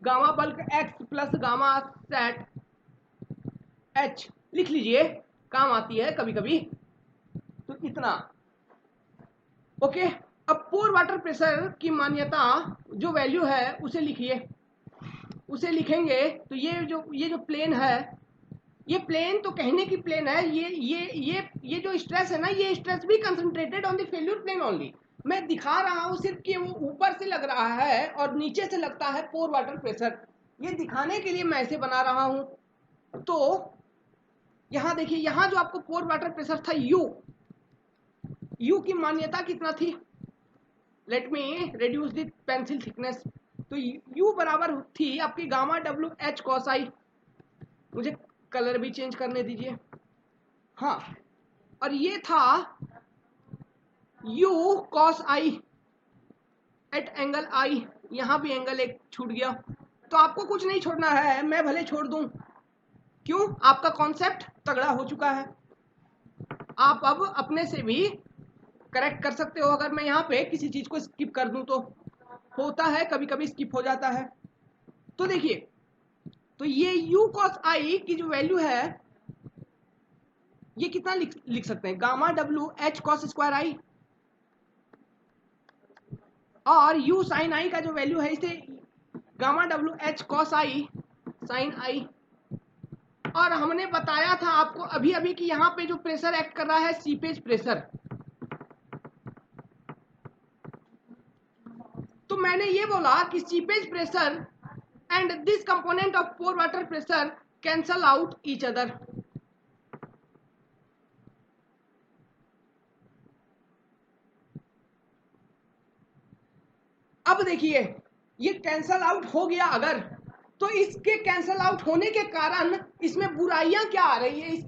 gamma bulk x plus gamma sat H लिख लीजिए, काम आती है कभी कभी। तो इतना ओके। अब पोर वाटर प्रेशर की मान्यता जो वैल्यू है उसे लिखिए, उसे लिखेंगे तो ये जो प्लेन है, ये प्लेन तो कहने की प्लेन है, ये जो स्ट्रेस है ना, ये स्ट्रेस भी concentrated on the failure plane only. मैं दिखा रहा हूं सिर्फ कि वो ऊपर से लग रहा है और नीचे से लगता है पोर वाटर प्रेशर, ये दिखाने के लिए मैं इसे बना रहा हूं। तो यहां देखिए, यहां जो आपको पोर वाटर प्रेशर था यू की मान्यता कितना थी, let me reduce the pencil thickness. तो यू बराबर थी आपकी गामा डब्ल्यू एच कॉस आई, मुझे कलर भी चेंज करने दीजिए, हाँ, और ये था u cos i at angle i, यहां भी एंगल एक छूट गया। तो आपको कुछ नहीं छोड़ना है, मैं भले छोड़ दूं, क्यों, आपका कॉन्सेप्ट तगड़ा हो चुका है, आप अब अपने से भी करेक्ट कर सकते हो। अगर मैं यहाँ पे किसी चीज को स्किप कर दूं तो होता है, कभी कभी स्किप हो जाता है। तो देखिए, तो ये u cos i की जो वैल्यू है ये कितना लिख सकते हैं, gamma W H cos square आई, और u साइन आई का जो वैल्यू है इसे gamma W H cos I sine I. और हमने बताया था आपको अभी अभी कि यहाँ पे जो प्रेशर एक्ट कर रहा है सीपेज प्रेशर, तो मैंने ये बोला कि seepage pressure and this component of pore water pressure cancel out each other. अब देखिए, ये कैंसल आउट हो गया अगर, तो इसके कैंसल आउट होने के कारण इसमें बुराइयां क्या आ रही है, इस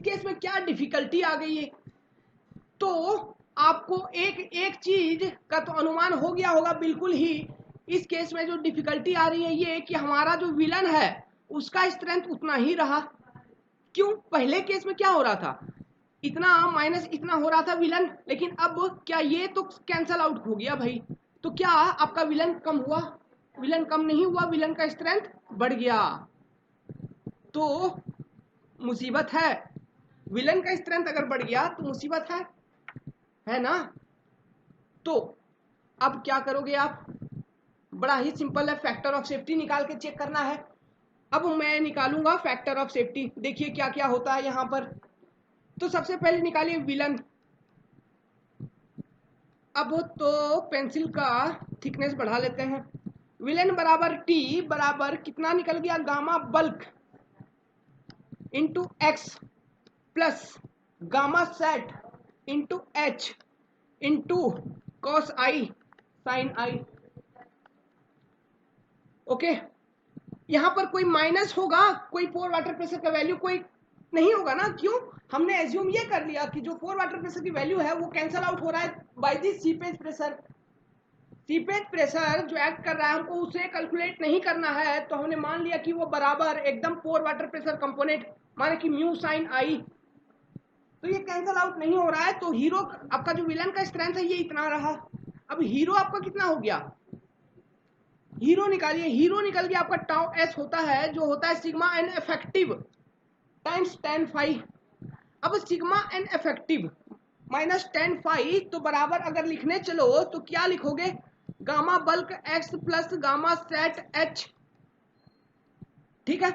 केस में क्या डिफिकल्टी आ गई है। तो आपको एक चीज का तो अनुमान हो गया होगा बिल्कुल ही, इस केस में जो डिफिकल्टी आ रही है ये कि हमारा जो विलन है उसका स्ट्रेंथ उतना ही रहा। क्यों, पहले केस में क्या हो रहा था, इतना माइनस इतना हो रहा था विलन, लेकिन अब क्या ये तो कैंसल आउट हो गया भाई, तो क्या आपका विलन कम हुआ, विलन कम नहीं हुआ, विलन का स्ट्रेंथ बढ़ गया। तो मुसीबत है, विलन का स्ट्रेंथ अगर बढ़ गया तो मुसीबत है ना। तो अब क्या करोगे आप, बड़ा ही सिंपल है, फैक्टर ऑफ सेफ्टी निकाल के चेक करना है। अब मैं निकालूंगा फैक्टर ऑफ सेफ्टी, देखिए क्या क्या होता है यहां पर। तो सबसे पहले निकालिए विलन। अब तो पेंसिल का थिकनेस बढ़ा लेते हैं, विलन बराबर टी बराबर कितना निकल गया, gamma bulk into X plus gamma sat into H into cos आई साइन आई। ओके, यहां पर कोई माइनस होगा, कोई पोर वाटर प्रेशर का वैल्यू कोई नहीं होगा ना, क्यों, हमने एज्यूम ये कर लिया कि जो पोर वाटर प्रेशर की वैल्यू है वो कैंसल आउट हो रहा है by the seepage pressure. Seepage pressure जो एक्ट कर रहा है हमको उसे कैलकुलेट नहीं करना है, तो हमने मान लिया कि वो बराबर एकदम पोर वाटर प्रेशर कंपोनेंट माने कि म्यू साइन आई। तो ये कैंसल आउट नहीं हो रहा है, तो हीरो आपका जो विलन का स्ट्रेंथ है ये इतना रहा। अब हीरो आपका कितना हो गया, हीरो निकालिए, हीरो निकल गया आपका टाउ एस होता है, जो होता है sigma N effective times tan phi. अब sigma N effective minus tan phi, तो बराबर अगर लिखने चलो तो क्या लिखोगे, gamma bulk x plus gamma sat H, ठीक है,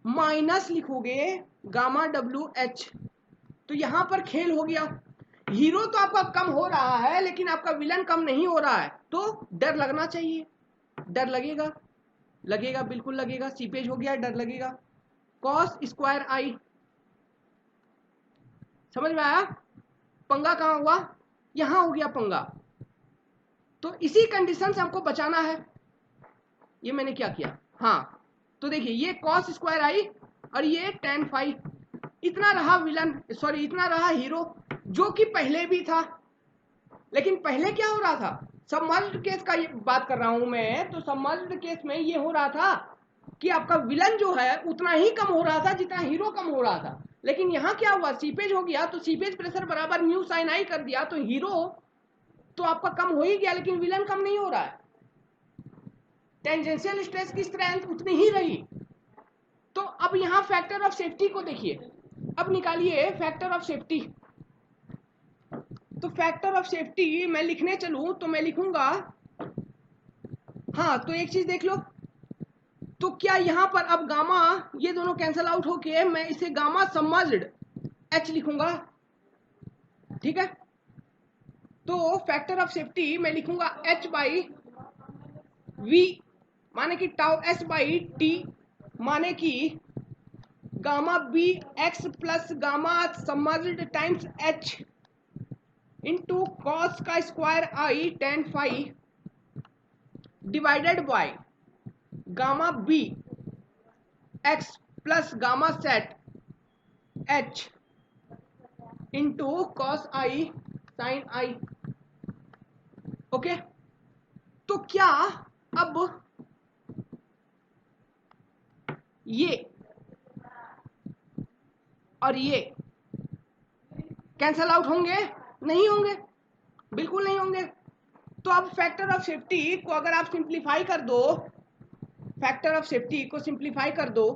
माइनस लिखोगे गामा डब्ल्यू एच। तो यहां पर खेल हो गया, हीरो तो आपका कम हो रहा है लेकिन आपका विलन कम नहीं हो रहा है, तो डर लगना चाहिए, डर लगेगा, लगेगा बिल्कुल लगेगा, सीपेज हो गया, डर लगेगा। कॉस स्क्वायर आई, समझ में आया, पंगा कहां हुआ, यहां हो गया पंगा। तो इसी कंडीशन से हमको बचाना है। ये मैंने क्या किया, हाँ, तो देखिए ये cos स्क्वायर आई और ये tan फाई, इतना रहा विलन, सॉरी इतना रहा हीरो, जो कि पहले भी था। लेकिन पहले क्या हो रहा था, सबमर्ज्ड केस का ये बात कर रहा हूं मैं, तो सबमर्ज्ड केस में ये हो रहा था कि आपका विलन जो है उतना ही कम हो रहा था जितना हीरो कम हो रहा था। लेकिन यहाँ क्या हुआ, सीपेज हो गया, तो सीपेज प्रेशर बराबर म्यू साइन आई कर दिया, तो हीरो तो आपका कम हो ही गया, लेकिन विलन कम नहीं हो रहा है। टेंजेंशियल स्ट्रेस की स्ट्रेंथ उतनी ही रही। तो अब यहाँ फैक्टर ऑफ सेफ्टी को देखिए, अब निकालिए फैक्टर ऑफ सेफ्टी। तो फैक्टर ऑफ सेफ्टी मैं लिखने चलूं तो मैं लिखूंगा, हाँ तो एक चीज देख लो, तो क्या यहां पर अब गामा ये दोनों कैंसल आउट होके मैं इसे गामा सबमर्ज्ड एच लिखूंगा, ठीक है। तो फैक्टर ऑफ सेफ्टी मैं लिखूंगा एच बाई वी, माने कि टाउ एस बाई टी, माने कि gamma B x plus gamma submerged times H into cos का square I tan phi divided by gamma B x plus gamma sat H into cos I sine I. Okay, तो क्या अब ये और ये cancel out होंगे? नहीं होंगे, बिल्कुल नहीं होंगे। तो अब फैक्टर ऑफ सेफ्टी को अगर आप सिंप्लीफाई कर दो, फैक्टर ऑफ सेफ्टी को सिंप्लीफाई कर दो,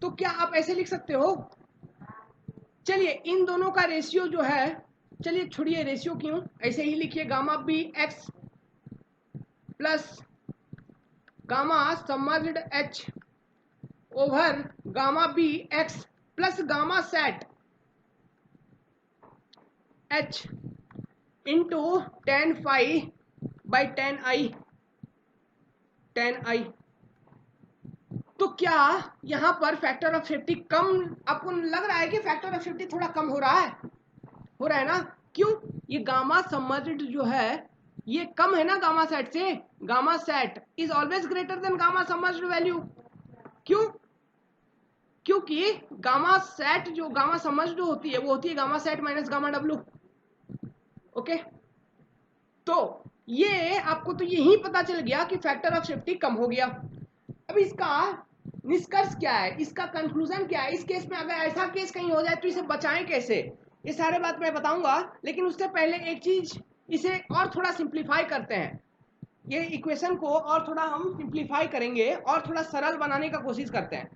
तो क्या आप ऐसे लिख सकते हो, चलिए इन दोनों का रेशियो जो है, चलिए छोड़िए रेशियो क्यों, ऐसे ही लिखिए gamma B x plus gamma submerged h over gamma B x plus gamma sat H into tan phi by tan i, tan i. तो क्या यहां पर फैक्टर ऑफ सेफ्टी कम, आपको लग रहा है कि फैक्टर ऑफ सेफ्टी थोड़ा कम हो रहा है? हो रहा है ना, क्यों? ये गामा सबमर्ज्ड जो है ये कम है ना गामा सेट से, gamma sat is always greater than gamma submerged value. क्यों? क्योंकि गामा सेट जो गामा सबमर्ज्ड होती है वो होती है gamma sat minus gamma W. Okay, तो ये आपको तो यही पता चल गया कि फैक्टर ऑफ सेफ्टी कम हो गया। अब इसका निष्कर्ष क्या है, इसका कंक्लूजन क्या है? इस केस में अगर ऐसा केस कहीं हो जाए तो इसे बचाएं कैसे, ये सारे बात मैं बताऊंगा। लेकिन उससे पहले एक चीज, इसे और थोड़ा सिंप्लीफाई करते हैं, ये इक्वेशन को और थोड़ा हम सिंप्लीफाई करेंगे और थोड़ा सरल बनाने का कोशिश करते हैं।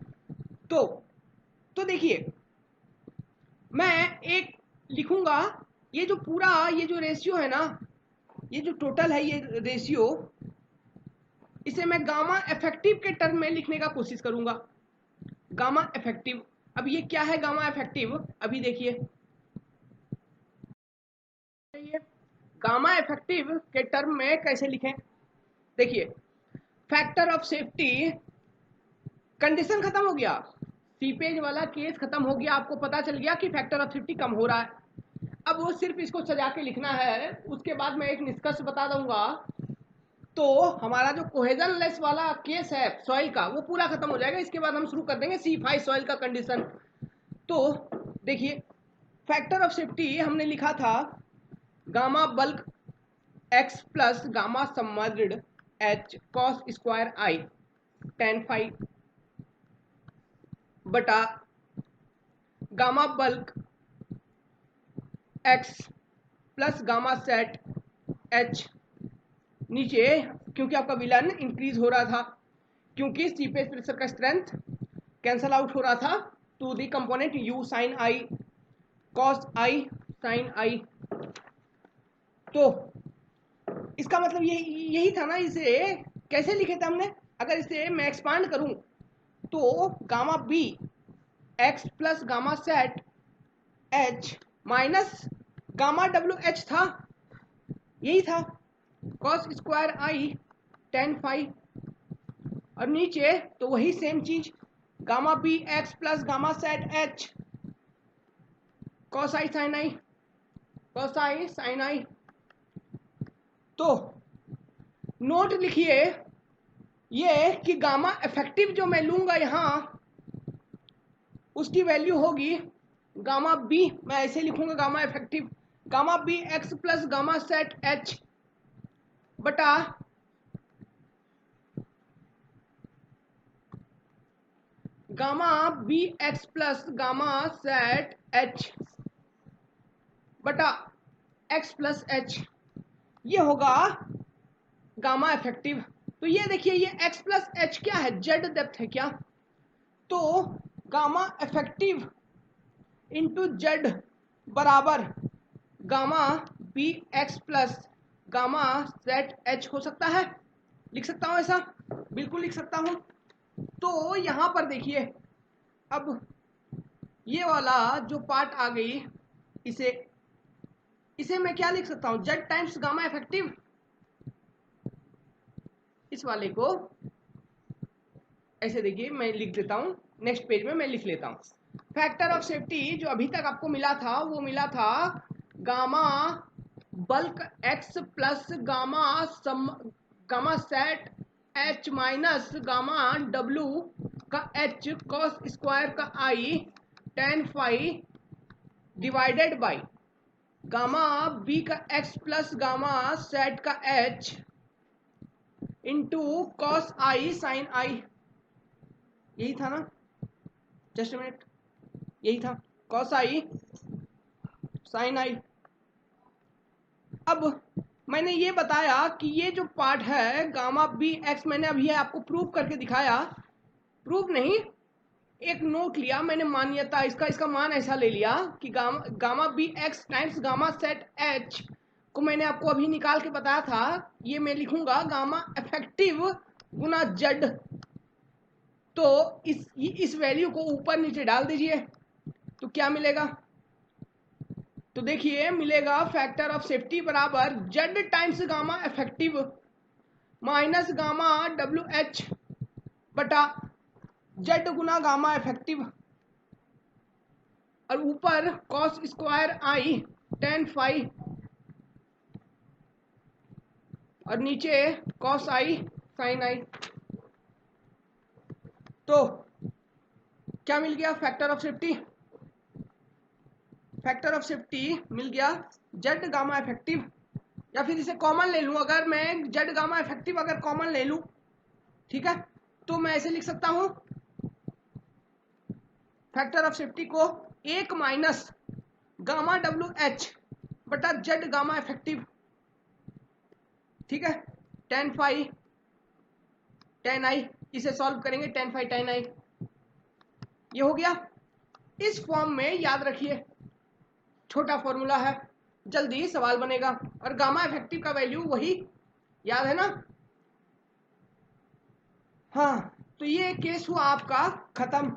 तो देखिए मैं एक लिखूंगा, ये जो पूरा ये जो रेशियो है ना, ये जो टोटल है ये रेशियो, इसे मैं गामा इफेक्टिव के टर्म में लिखने का कोशिश करूंगा, गामा इफेक्टिव। अब ये क्या है गामा इफेक्टिव, अभी देखिए गामा इफेक्टिव के टर्म में कैसे लिखें। देखिए फैक्टर ऑफ सेफ्टी, कंडीशन खत्म हो गया, सीपेज वाला केस खत्म हो गया, आपको पता चल गया कि फैक्टर ऑफ सेफ्टी कम हो रहा है। अब वो सिर्फ इसको सजा के लिखना है, उसके बाद मैं एक निष्कर्ष बता दूंगा। तो हमारा जो कोहेजन लेस वाला केस है सॉइल का, वो पूरा खत्म हो जाएगा। इसके बाद हम शुरू कर देंगे C5 सॉइल का कंडीशन। तो देखिए फैक्टर ऑफ सेफ्टी हमने लिखा था gamma bulk x plus gamma submerged h cos square आई tan फाई बटा gamma bulk x plus gamma sat h, नीचे क्योंकि आपका विलन इंक्रीज हो रहा था, क्योंकि सीपेज प्रेशर का स्ट्रेंथ कैंसल आउट हो रहा था to the component u sine I cos I sine आई। तो इसका मतलब यही था ना, इसे कैसे लिखे थे हमने, अगर इसे मैं एक्सपांड करूं तो gamma B x plus gamma sat H minus gamma W H था, यही था कॉस स्क्वायर आई tan फाई, और नीचे तो वही सेम चीज gamma B x plus gamma sat H cos आई साइन आई, कॉस आई साइन आई। तो नोट लिखिए ये कि गामा इफेक्टिव जो मैं लूंगा यहां उसकी वैल्यू होगी गामा बी, मैं ऐसे लिखूंगा gamma effective, gamma B x plus gamma sat H बटा gamma B x plus gamma sat H बटा एक्स प्लस एच, ये होगा गामा इफेक्टिव। तो ये देखिए ये x प्लस एच क्या है, जेड डेप्थ है क्या, तो गामा इफेक्टिव इंटू जेड बराबर gamma B x plus gamma sat h हो सकता है, लिख सकता हूं ऐसा, बिल्कुल लिख सकता हूं। तो यहां पर देखिए अब ये वाला जो पार्ट आ गई, इसे मैं क्या लिख सकता हूं, जेड टाइम्स गामा इफेक्टिव, इस वाले को ऐसे देखिए मैं लिख देता हूं, नेक्स्ट पेज में मैं लिख लेता हूं। फैक्टर ऑफ सेफ्टी जो अभी तक आपको मिला था वो मिला था gamma bulk x plus gamma sat H minus gamma W का एच कॉस स्क्वायर का I tan phi divided by gamma B का एक्स प्लस गामा सेट का H into cos I sine I, यही था ना, जस्ट मिनट, यही था cos I sine i. अब मैंने ये बताया कि ये जो पार्ट है गामा बी एक्स, मैंने अभी आपको प्रूव करके दिखाया, प्रूव नहीं एक नोट लिया मैंने, मान्यता इसका मान ऐसा ले लिया कि gamma B x times gamma sat h को मैंने आपको अभी निकाल के बताया था, ये मैं लिखूंगा गामा इफेक्टिव गुना जेड। तो इस वैल्यू को ऊपर नीचे डाल दीजिए तो क्या मिलेगा, तो देखिए मिलेगा फैक्टर ऑफ सेफ्टी बराबर Z times gamma effective minus gamma W H बटा जेड गुना गामा इफेक्टिव और ऊपर कॉस स्क्वायर आई टेन फाई और नीचे कॉस आई साइन आई। तो क्या मिल गया factor of safety, factor of safety मिल गया जेड गामा इफेक्टिव, या फिर इसे कॉमन ले लूं, अगर मैं जेड गामा इफेक्टिव अगर कॉमन ले लूं, ठीक है, तो मैं ऐसे लिख सकता हूं फैक्टर ऑफ सेफ्टी को एक माइनस गामा डब्ल्यू एच बटा जेड गामा इफेक्टिव, ठीक है, टेन फाई टेन आई, इसे सॉल्व करेंगे टेन फाई टेन आई, ये हो गया। इस फॉर्म में याद रखिए छोटा फॉर्मूला है, जल्दी सवाल बनेगा, और गामा इफेक्टिव का वैल्यू वही याद है ना। हाँ तो ये केस हुआ आपका खत्म।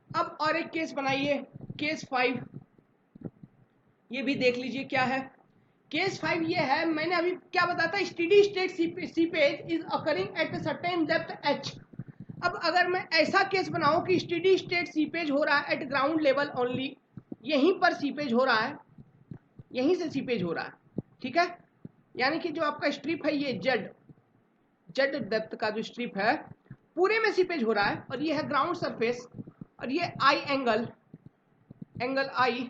अब और एक केस बनाइए, केस 5, ये भी देख लीजिए क्या है। केस 5 ये है, मैंने अभी क्या बताया था, steady state seepage is occurring at certain depth H. अब अगर मैं ऐसा केस बनाऊं कि स्टेडी स्टेट सीपेज हो रहा है एट ग्राउंड लेवल ओनली, यहीं पर सीपेज हो रहा है, यहीं से सीपेज हो रहा है, ठीक है, यानी कि जो आपका स्ट्रिप है ये जेड डेप्थ का जो स्ट्रिप है पूरे में सीपेज हो रहा है, और ये है ग्राउंड सरफेस, और ये आई एंगल आई,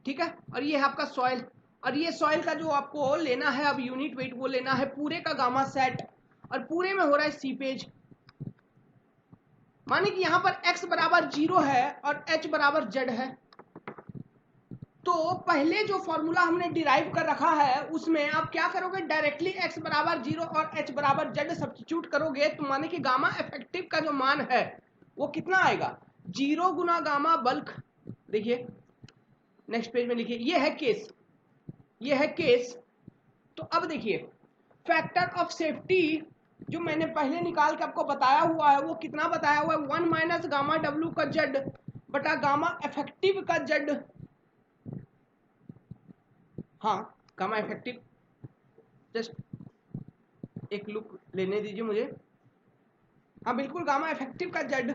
ठीक है, और ये है आपका सॉइल, और ये सॉइल का जो आपको लेना है अब यूनिट वेट वो लेना है पूरे का गामा सेट, और पूरे में हो रहा है सीपेज, माने कि यहां पर x बराबर 0 है और h बराबर z है। तो पहले जो फॉर्मूला हमने डिराइव कर रखा है उसमें आप क्या करोगे, डायरेक्टली x बराबर 0 और h बराबर z सब्स्टिट्यूट करोगे, तो माने कि गामा इफेक्टिव का जो मान है वो कितना आएगा, 0 गुना गामा बल्क। देखिए नेक्स्ट पेज में लिखिए, ये है केस। तो अब देखिए फैक्टर ऑफ सेफ्टी जो मैंने पहले निकाल के आपको बताया हुआ है वो कितना बताया हुआ है, 1 माइनस गामा डब्ल्यू का जेड बटा गामा इफेक्टिव का जेड। हाँ गामा इफेक्टिव, जस्ट एक लुक लेने दीजिए मुझे, हाँ बिल्कुल गामा इफेक्टिव का Z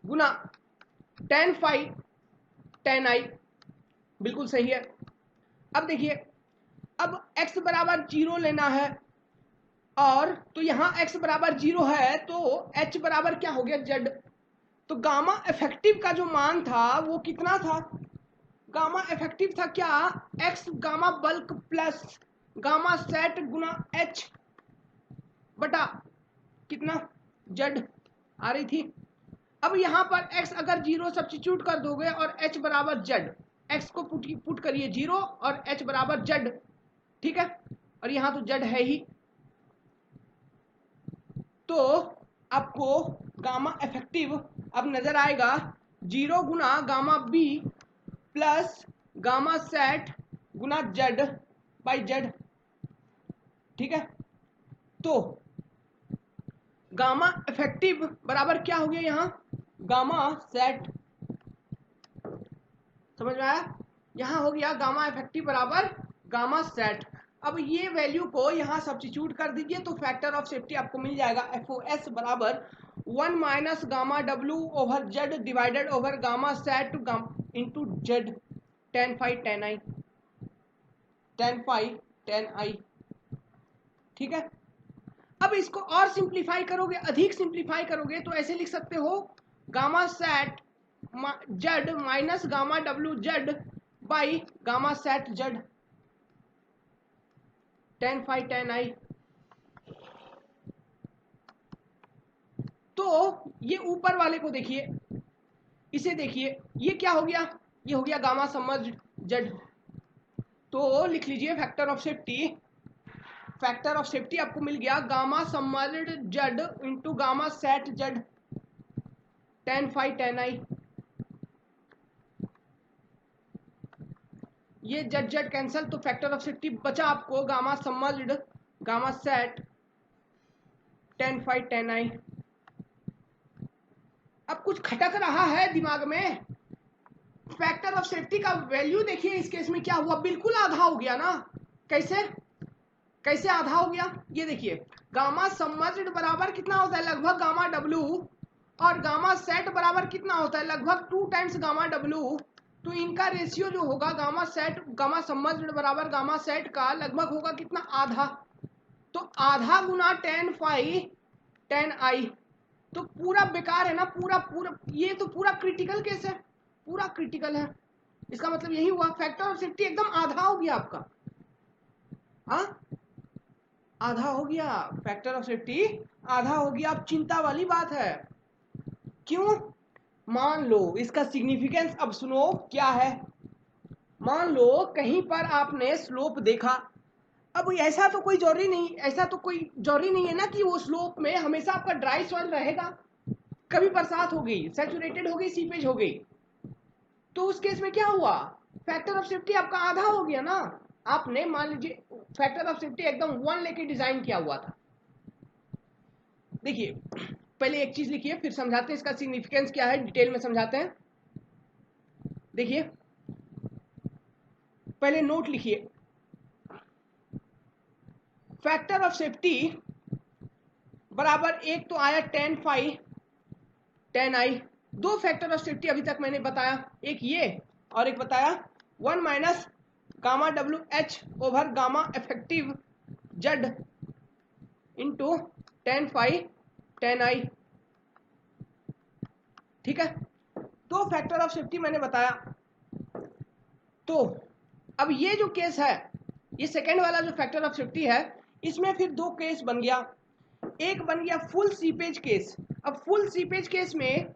Guna tan phi ten I, बिल्कुल सही है। अब देखिए, अब x बराबर 0 लेना है, और तो यहां x बराबर 0 है तो h बराबर क्या हो गया, z। तो गामा इफेक्टिव का जो मान था वो कितना था, गामा इफेक्टिव था क्या, x gamma bulk plus gamma sat गुना h बटा कितना, z आ रही थी। अब यहां पर x अगर 0 सब्स्टिट्यूट कर दोगे और h बराबर z, x को पुट करिए 0 और h बराबर z, ठीक है, और यहां तो z है ही, तो आपको गामा इफेक्टिव अब नजर आएगा 0 गुना gamma B plus gamma sat गुना z बाई z, ठीक है। तो गामा इफेक्टिव बराबर क्या हो गया यहां, गामा सेट, समझ में आया, यहां हो गया गामा इफेक्टिव बराबर गामा सेट। अब ये वैल्यू को यहां सब्स्टिट्यूट कर दीजिए तो फैक्टर ऑफ सेफ्टी आपको मिल जाएगा FOS बराबर 1 minus gamma W over Z divided over gamma sat into Z tan phi tan i, tan phi tan i, ठीक है। अब इसको और सिंप्लीफाई करोगे, अधिक सिंप्लीफाई करोगे तो ऐसे लिख सकते हो gamma sat Z minus gamma W Z by gamma sat Z tan phi tan i। तो ये ऊपर वाले को देखिए, इसे देखिए, ये क्या हो गया, ये हो गया गामा समर्ज्ड Z। तो लिख लीजिए factor of safety, factor of safety आपको मिल गया gamma समर्ज्ड Z into gamma sat Z tan phi tan i। ये Z Z कैंसल, तो फैक्टर ऑफ सेफ्टी बचा आपको gamma समर्ज्ड gamma sat tan phi tan i। अब कुछ खटक रहा है दिमाग में, फैक्टर ऑफ सेफ्टी का वैल्यू देखिए इस केस में क्या हुआ, बिल्कुल आधा हो गया ना, कैसे कैसे आधा हो गया, ये देखिए गामा समर्ज्ड बराबर कितना होता है, लगभग गामा W, और गामा सेट बराबर कितना होता है, लगभग 2 टाइम्स गामा W। तो इनका रेशियो जो होगा गामा सेट गामा समर्ज्ड बराबर गामा सेट का लगभग होगा कितना, आधा। तो आधा गुना tan phi tan i, तो पूरा बेकार है ना, पूरा पूरा ये तो पूरा क्रिटिकल केस है, पूरा क्रिटिकल है। इसका मतलब यही हुआ फैक्टर ऑफ सेफ्टी एकदम आधा हो गया आपका, हाँ आधा हो गया, फैक्टर ऑफ सेफ्टी आधा हो गया। अब चिंता वाली बात है, क्यों, मान लो इसका सिग्निफिकेंस अब सुनो क्या है। मान लो कहीं पर आपने स्लोप देखा, अब ऐसा तो कोई जरूरी नहीं, ऐसा तो कोई जरूरी नहीं है ना कि वो स्लोप में हमेशा आपका ड्राई सॉइल रहेगा, कभी बरसात हो गई, सैचुरेटेड हो गई, सीपेज हो गई, तो उस केस में क्या हुआ, फैक्टर ऑफ सेफ्टी आपका आधा हो गया ना। आपने मान लीजिए फैक्टर ऑफ सेफ्टी एकदम 1 लेके डिजाइन किया हुआ था। देखिए पहले एक चीज लिखिए फिर समझाते हैं इसका सिग्निफिकेंस क्या है, डिटेल में समझाते हैं। देखिए पहले नोट लिखिए, फैक्टर ऑफ सेफ्टी बराबर एक तो आया tan phi tan i, दो फैक्टर ऑफ सेफ्टी अभी तक मैंने बताया, एक ये और एक बताया 1 minus gamma W H over gamma effective Z into tan phi tan i, ठीक है। दो फैक्टर ऑफ सेफ्टी मैंने बताया। तो अब ये जो केस है, ये सेकेंड वाला जो फैक्टर ऑफ सेफ्टी है, इसमें फिर दो केस बन गया, एक बन गया फुल सीपेज केस। अब फुल सीपेज केस में,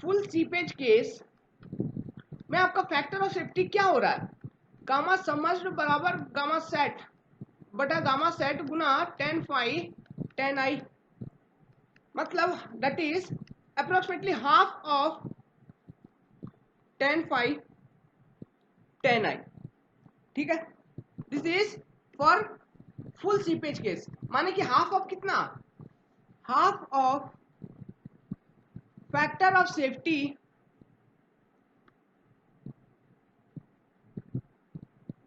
फुल सीपेज केस में आपका फैक्टर ऑफ सेफ्टी क्या हो रहा है, गामा समर्ज्ड बराबर गामा सेट बटा gamma sat Guna tan phi tan i, मतलब that is approximately half of tan phi tan i, ठीक है। This is for full seepage case, माने कि हाफ ऑफ कितना, half of factor of safety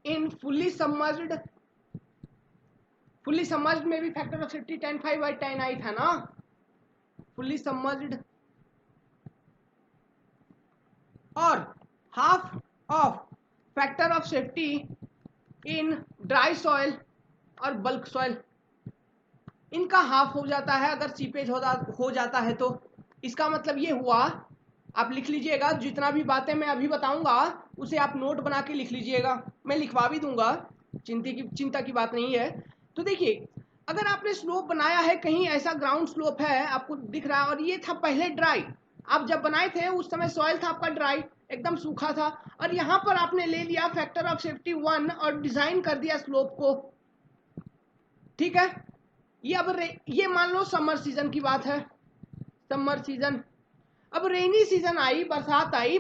in fully submerged. Fully submerged में भी factor of safety tan phi बाई tan i था ना, फुल्ली सबमर्ज्ड, और half of factor of safety in dry soil और बल्क सॉइल, इनका half हो जाता है अगर सीपेज हो जाता है तो। इसका मतलब ये हुआ, आप लिख लीजिएगा, जितना भी बातें मैं अभी बताऊंगा उसे आप नोट बना के लिख लीजिएगा, मैं लिखवा भी दूंगा, चिंता की बात नहीं है। तो देखिए, अगर आपने स्लोप बनाया है, कहीं ऐसा ग्राउंड स्लोप है आपको दिख रहा है, और ये था पहले ड्राई, आप जब बनाए थे उस समय सॉइल था आपका ड्राई, एकदम सूखा था, और यहाँ पर आपने ले लिया फैक्टर ऑफ सेफ्टी 1 और डिजाइन कर दिया स्लोप को, ठीक है। ये अब ये मान लो समर सीजन की बात है, समर सीजन। अब रेनी सीजन आई, बरसात आई,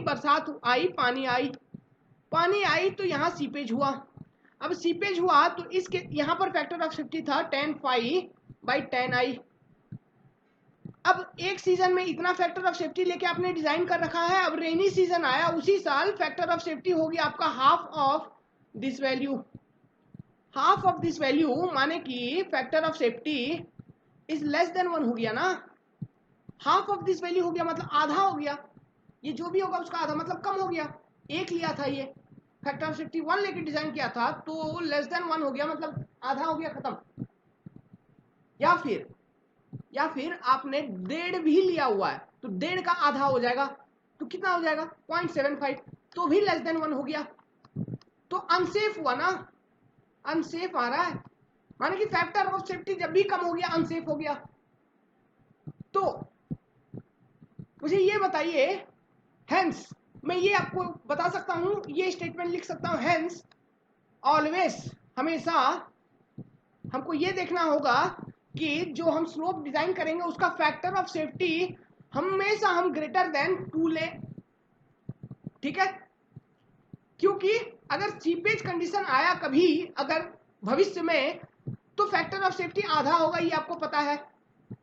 पानी आई तो यहाँ सीपेज हुआ। अब सीपेज हुआ तो इसके यहाँ पर फैक्टर ऑफ सेफ्टी था 10π/10i। अब एक सीजन में इतना फैक्टर ऑफ सेफ्टी लेके आपने डिजाइन कर रखा है, अब रेनी सीजन आया उसी साल, फैक्टर ऑफ सेफ्टी हो गया आपका half of this value. Half of this value माने कि factor of safety is less then 1 हो गया ना, हाफ ऑफ दिस वैल्यू हो गया मतलब आधा हो गया, ये जो भी होगा उसका आधा मतलब कम हो गया। एक लिया था ये फैक्टर ऑफ सेफ्टी 1 लेके डिजाइन किया था तो लेस देन 1 हो गया मतलब आधा हो गया, खत्म। या फिर आपने 1.5 भी लिया हुआ है तो 1.5 का आधा हो जाएगा, तो कितना हो जाएगा 0.75, तो भी लेस देन 1 हो गया, तो अनसेफ हुआ ना, अनसेफ आ रहा है, माने कि फैक्टर ऑफ सेफ्टी जब भी कम हो गया अनसेफ हो गया। तो मुझे ये बताइए, हेंस मैं ये आपको बता सकता हूं, ये स्टेटमेंट लिख सकता हूं, हेंस ऑलवेज, हमेशा हमको ये देखना होगा कि जो हम स्लोप डिजाइन करेंगे उसका फैक्टर ऑफ सेफ्टी हमेशा हम ग्रेटर देन 2 ले, ठीक है। क्योंकि अगर सीपेज कंडीशन आया कभी अगर भविष्य में तो फैक्टर ऑफ सेफ्टी आधा होगा, ये आपको पता है,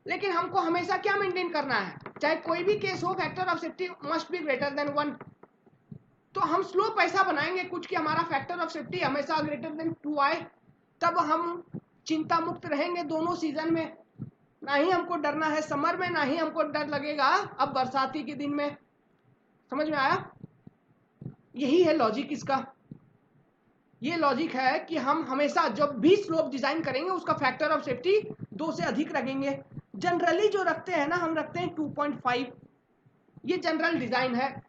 लेकिन हमको हमेशा क्या मेंटेन करना है, चाहे कोई भी केस हो, factor of safety must be greater than 1। तो हम स्लोप ऐसा बनाएंगे कुछ कि हमारा फैक्टर ऑफ सेफ्टी हमेशा ग्रेटर देन 2 आए, तब हम चिंता मुक्त रहेंगे दोनों सीजन में, ना ही हमको डरना है समर में, ना ही हमको डर लगेगा अब बरसाती के दिन में। समझ में आया? यही है लॉजिक इसका। ये लॉजिक है कि हम हमेशा जब भी स्लोप डिजाइन करेंगे उसका फैक्टर ऑफ सेफ्टी 2 से अधिक रखेंगे। जनरली जो रखते हैं ना, हम रखते हैं 2.5, ये जनरल डिजाइन है,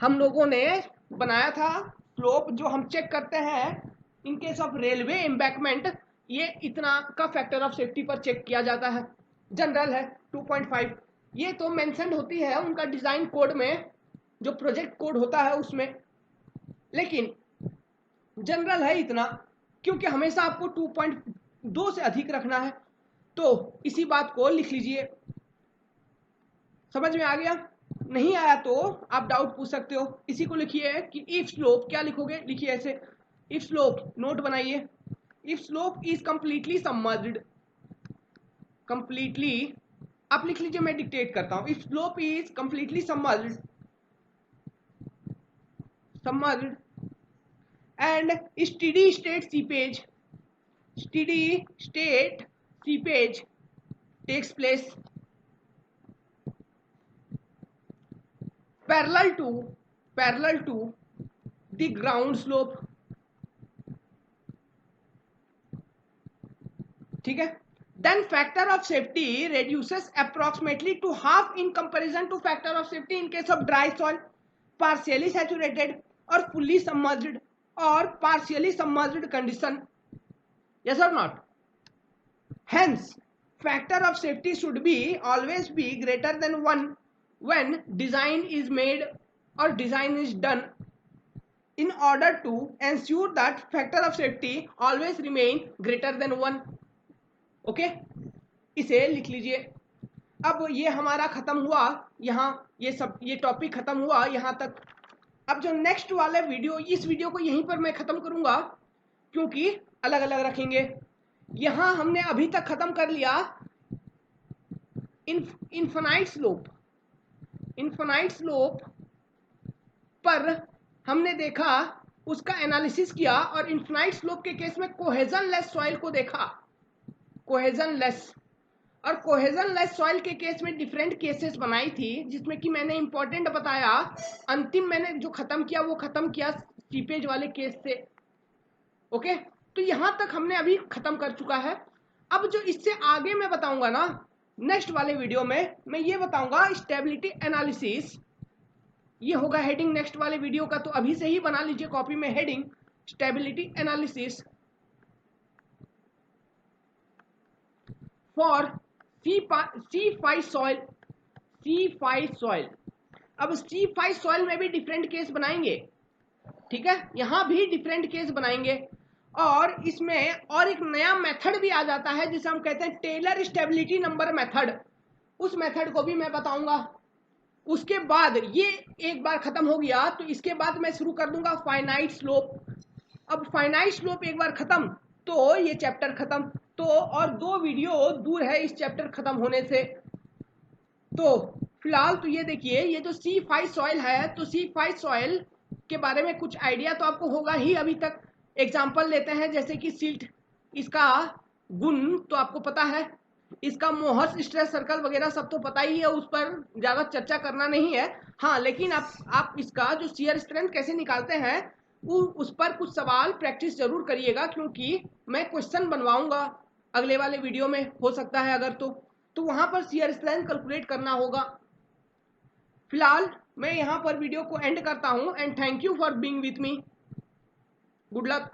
हम लोगों ने बनाया था स्लोप जो हम चेक करते हैं in case of railway embankment, ये इतना का फैक्टर ऑफ सेफ्टी पर चेक किया जाता है, जनरल है 2.5। ये तो मेंशन होती है उनका डिजाइन कोड में, जो प्रोजेक्ट कोड होता है उसमें, लेकिन जनरल है इतना, क्योंकि हमेशा आपको 2.2 से अधिक रखना है। तो इसी बात को लिख लीजिए। समझ में आ गया? नहीं आया तो आप डाउट पूछ सकते हो। इसी को लिखिए कि इफ स्लोप, क्या लिखोगे, लिखिए ऐसे, इफ स्लोप, नोट बनाइए, if slope is completely submerged, completely आप लिख लीजिए, मैं डिक्टेट करता हूं, if slope is completely submerged and steady state seepage takes place parallel to the ground slope, ठीक है। then factor of safety reduces approximately to half in comparison to factor of safety in case of dry soil, partially saturated or fully submerged or partially submerged condition. Yes or not? Hence factor of safety should be always be greater than 1 when design is made or design is done, in order to ensure that factor of safety always remain greater than 1. Okay, इसे लिख लीजिए। अब ये हमारा खत्म हुआ, यहाँ ये टॉपिक खत्म हुआ यहाँ तक। अब जो नेक्स्ट वाले वीडियो, इस वीडियो को यहीं पर मैं खत्म करूंगा क्योंकि अलग अलग रखेंगे। यहाँ हमने अभी तक खत्म कर लिया इनफाइनाइट स्लोप पर हमने देखा, उसका एनालिसिस किया, और इनफाइनाइट स्लोप के केस में कोहेजन लेस सॉइल को देखा, कोहेजन लेस, और कोहेजन लेस सॉइल के केस में डिफरेंट केसेस बनाई थी, जिसमें कि मैंने इंपॉर्टेंट बताया। अंतिम मैंने जो खत्म किया वो खत्म किया सीपेज वाले केस से। ओके, तो यहां तक हमने अभी खत्म कर चुका है। अब जो इससे आगे मैं बताऊंगा ना नेक्स्ट वाले वीडियो में, मैं ये बताऊंगा स्टेबिलिटी एनालिसिस। ये होगा हेडिंग नेक्स्ट वाले वीडियो का, तो अभी से ही बना लीजिए कॉपी में heading stability analysis for C5 soil. C5 soil, अब C5 सॉइल में भी डिफरेंट केस बनाएंगे, ठीक है, यहां भी डिफरेंट केस बनाएंगे। और इसमें और एक नया मेथड भी आ जाता है जिसे हम कहते हैं टेलर स्टेबिलिटी नंबर मेथड, उस मेथड को भी मैं बताऊंगा। उसके बाद ये एक बार खत्म हो गया तो इसके बाद मैं शुरू कर दूंगा फाइनाइट स्लोप। अब फाइनाइट स्लोप एक बार खत्म तो ये चैप्टर खत्म, तो और 2 वीडियो दूर है इस चैप्टर खत्म होने से। तो फिलहाल तो ये देखिए, ये जो C5 सॉइल है, तो C5 सॉइल के बारे में कुछ आइडिया तो आपको होगा ही अभी तक। एग्जाम्पल लेते हैं, जैसे कि सिल्ट, इसका गुण तो आपको पता है, इसका मोहर्स स्ट्रेस सर्कल वगैरह सब तो पता ही है, उस पर ज्यादा चर्चा करना नहीं है। हाँ, लेकिन आप इसका जो शियर स्ट्रेंथ कैसे निकालते हैं उस पर कुछ सवाल प्रैक्टिस जरूर करिएगा, क्योंकि मैं क्वेश्चन बनवाऊंगा अगले वाले वीडियो में, हो सकता है अगर तो वहां पर शियर स्ट्रेंथ कैलकुलेट करना होगा। फिलहाल मैं यहाँ पर वीडियो को एंड करता हूँ and thank you for being with me. Good luck.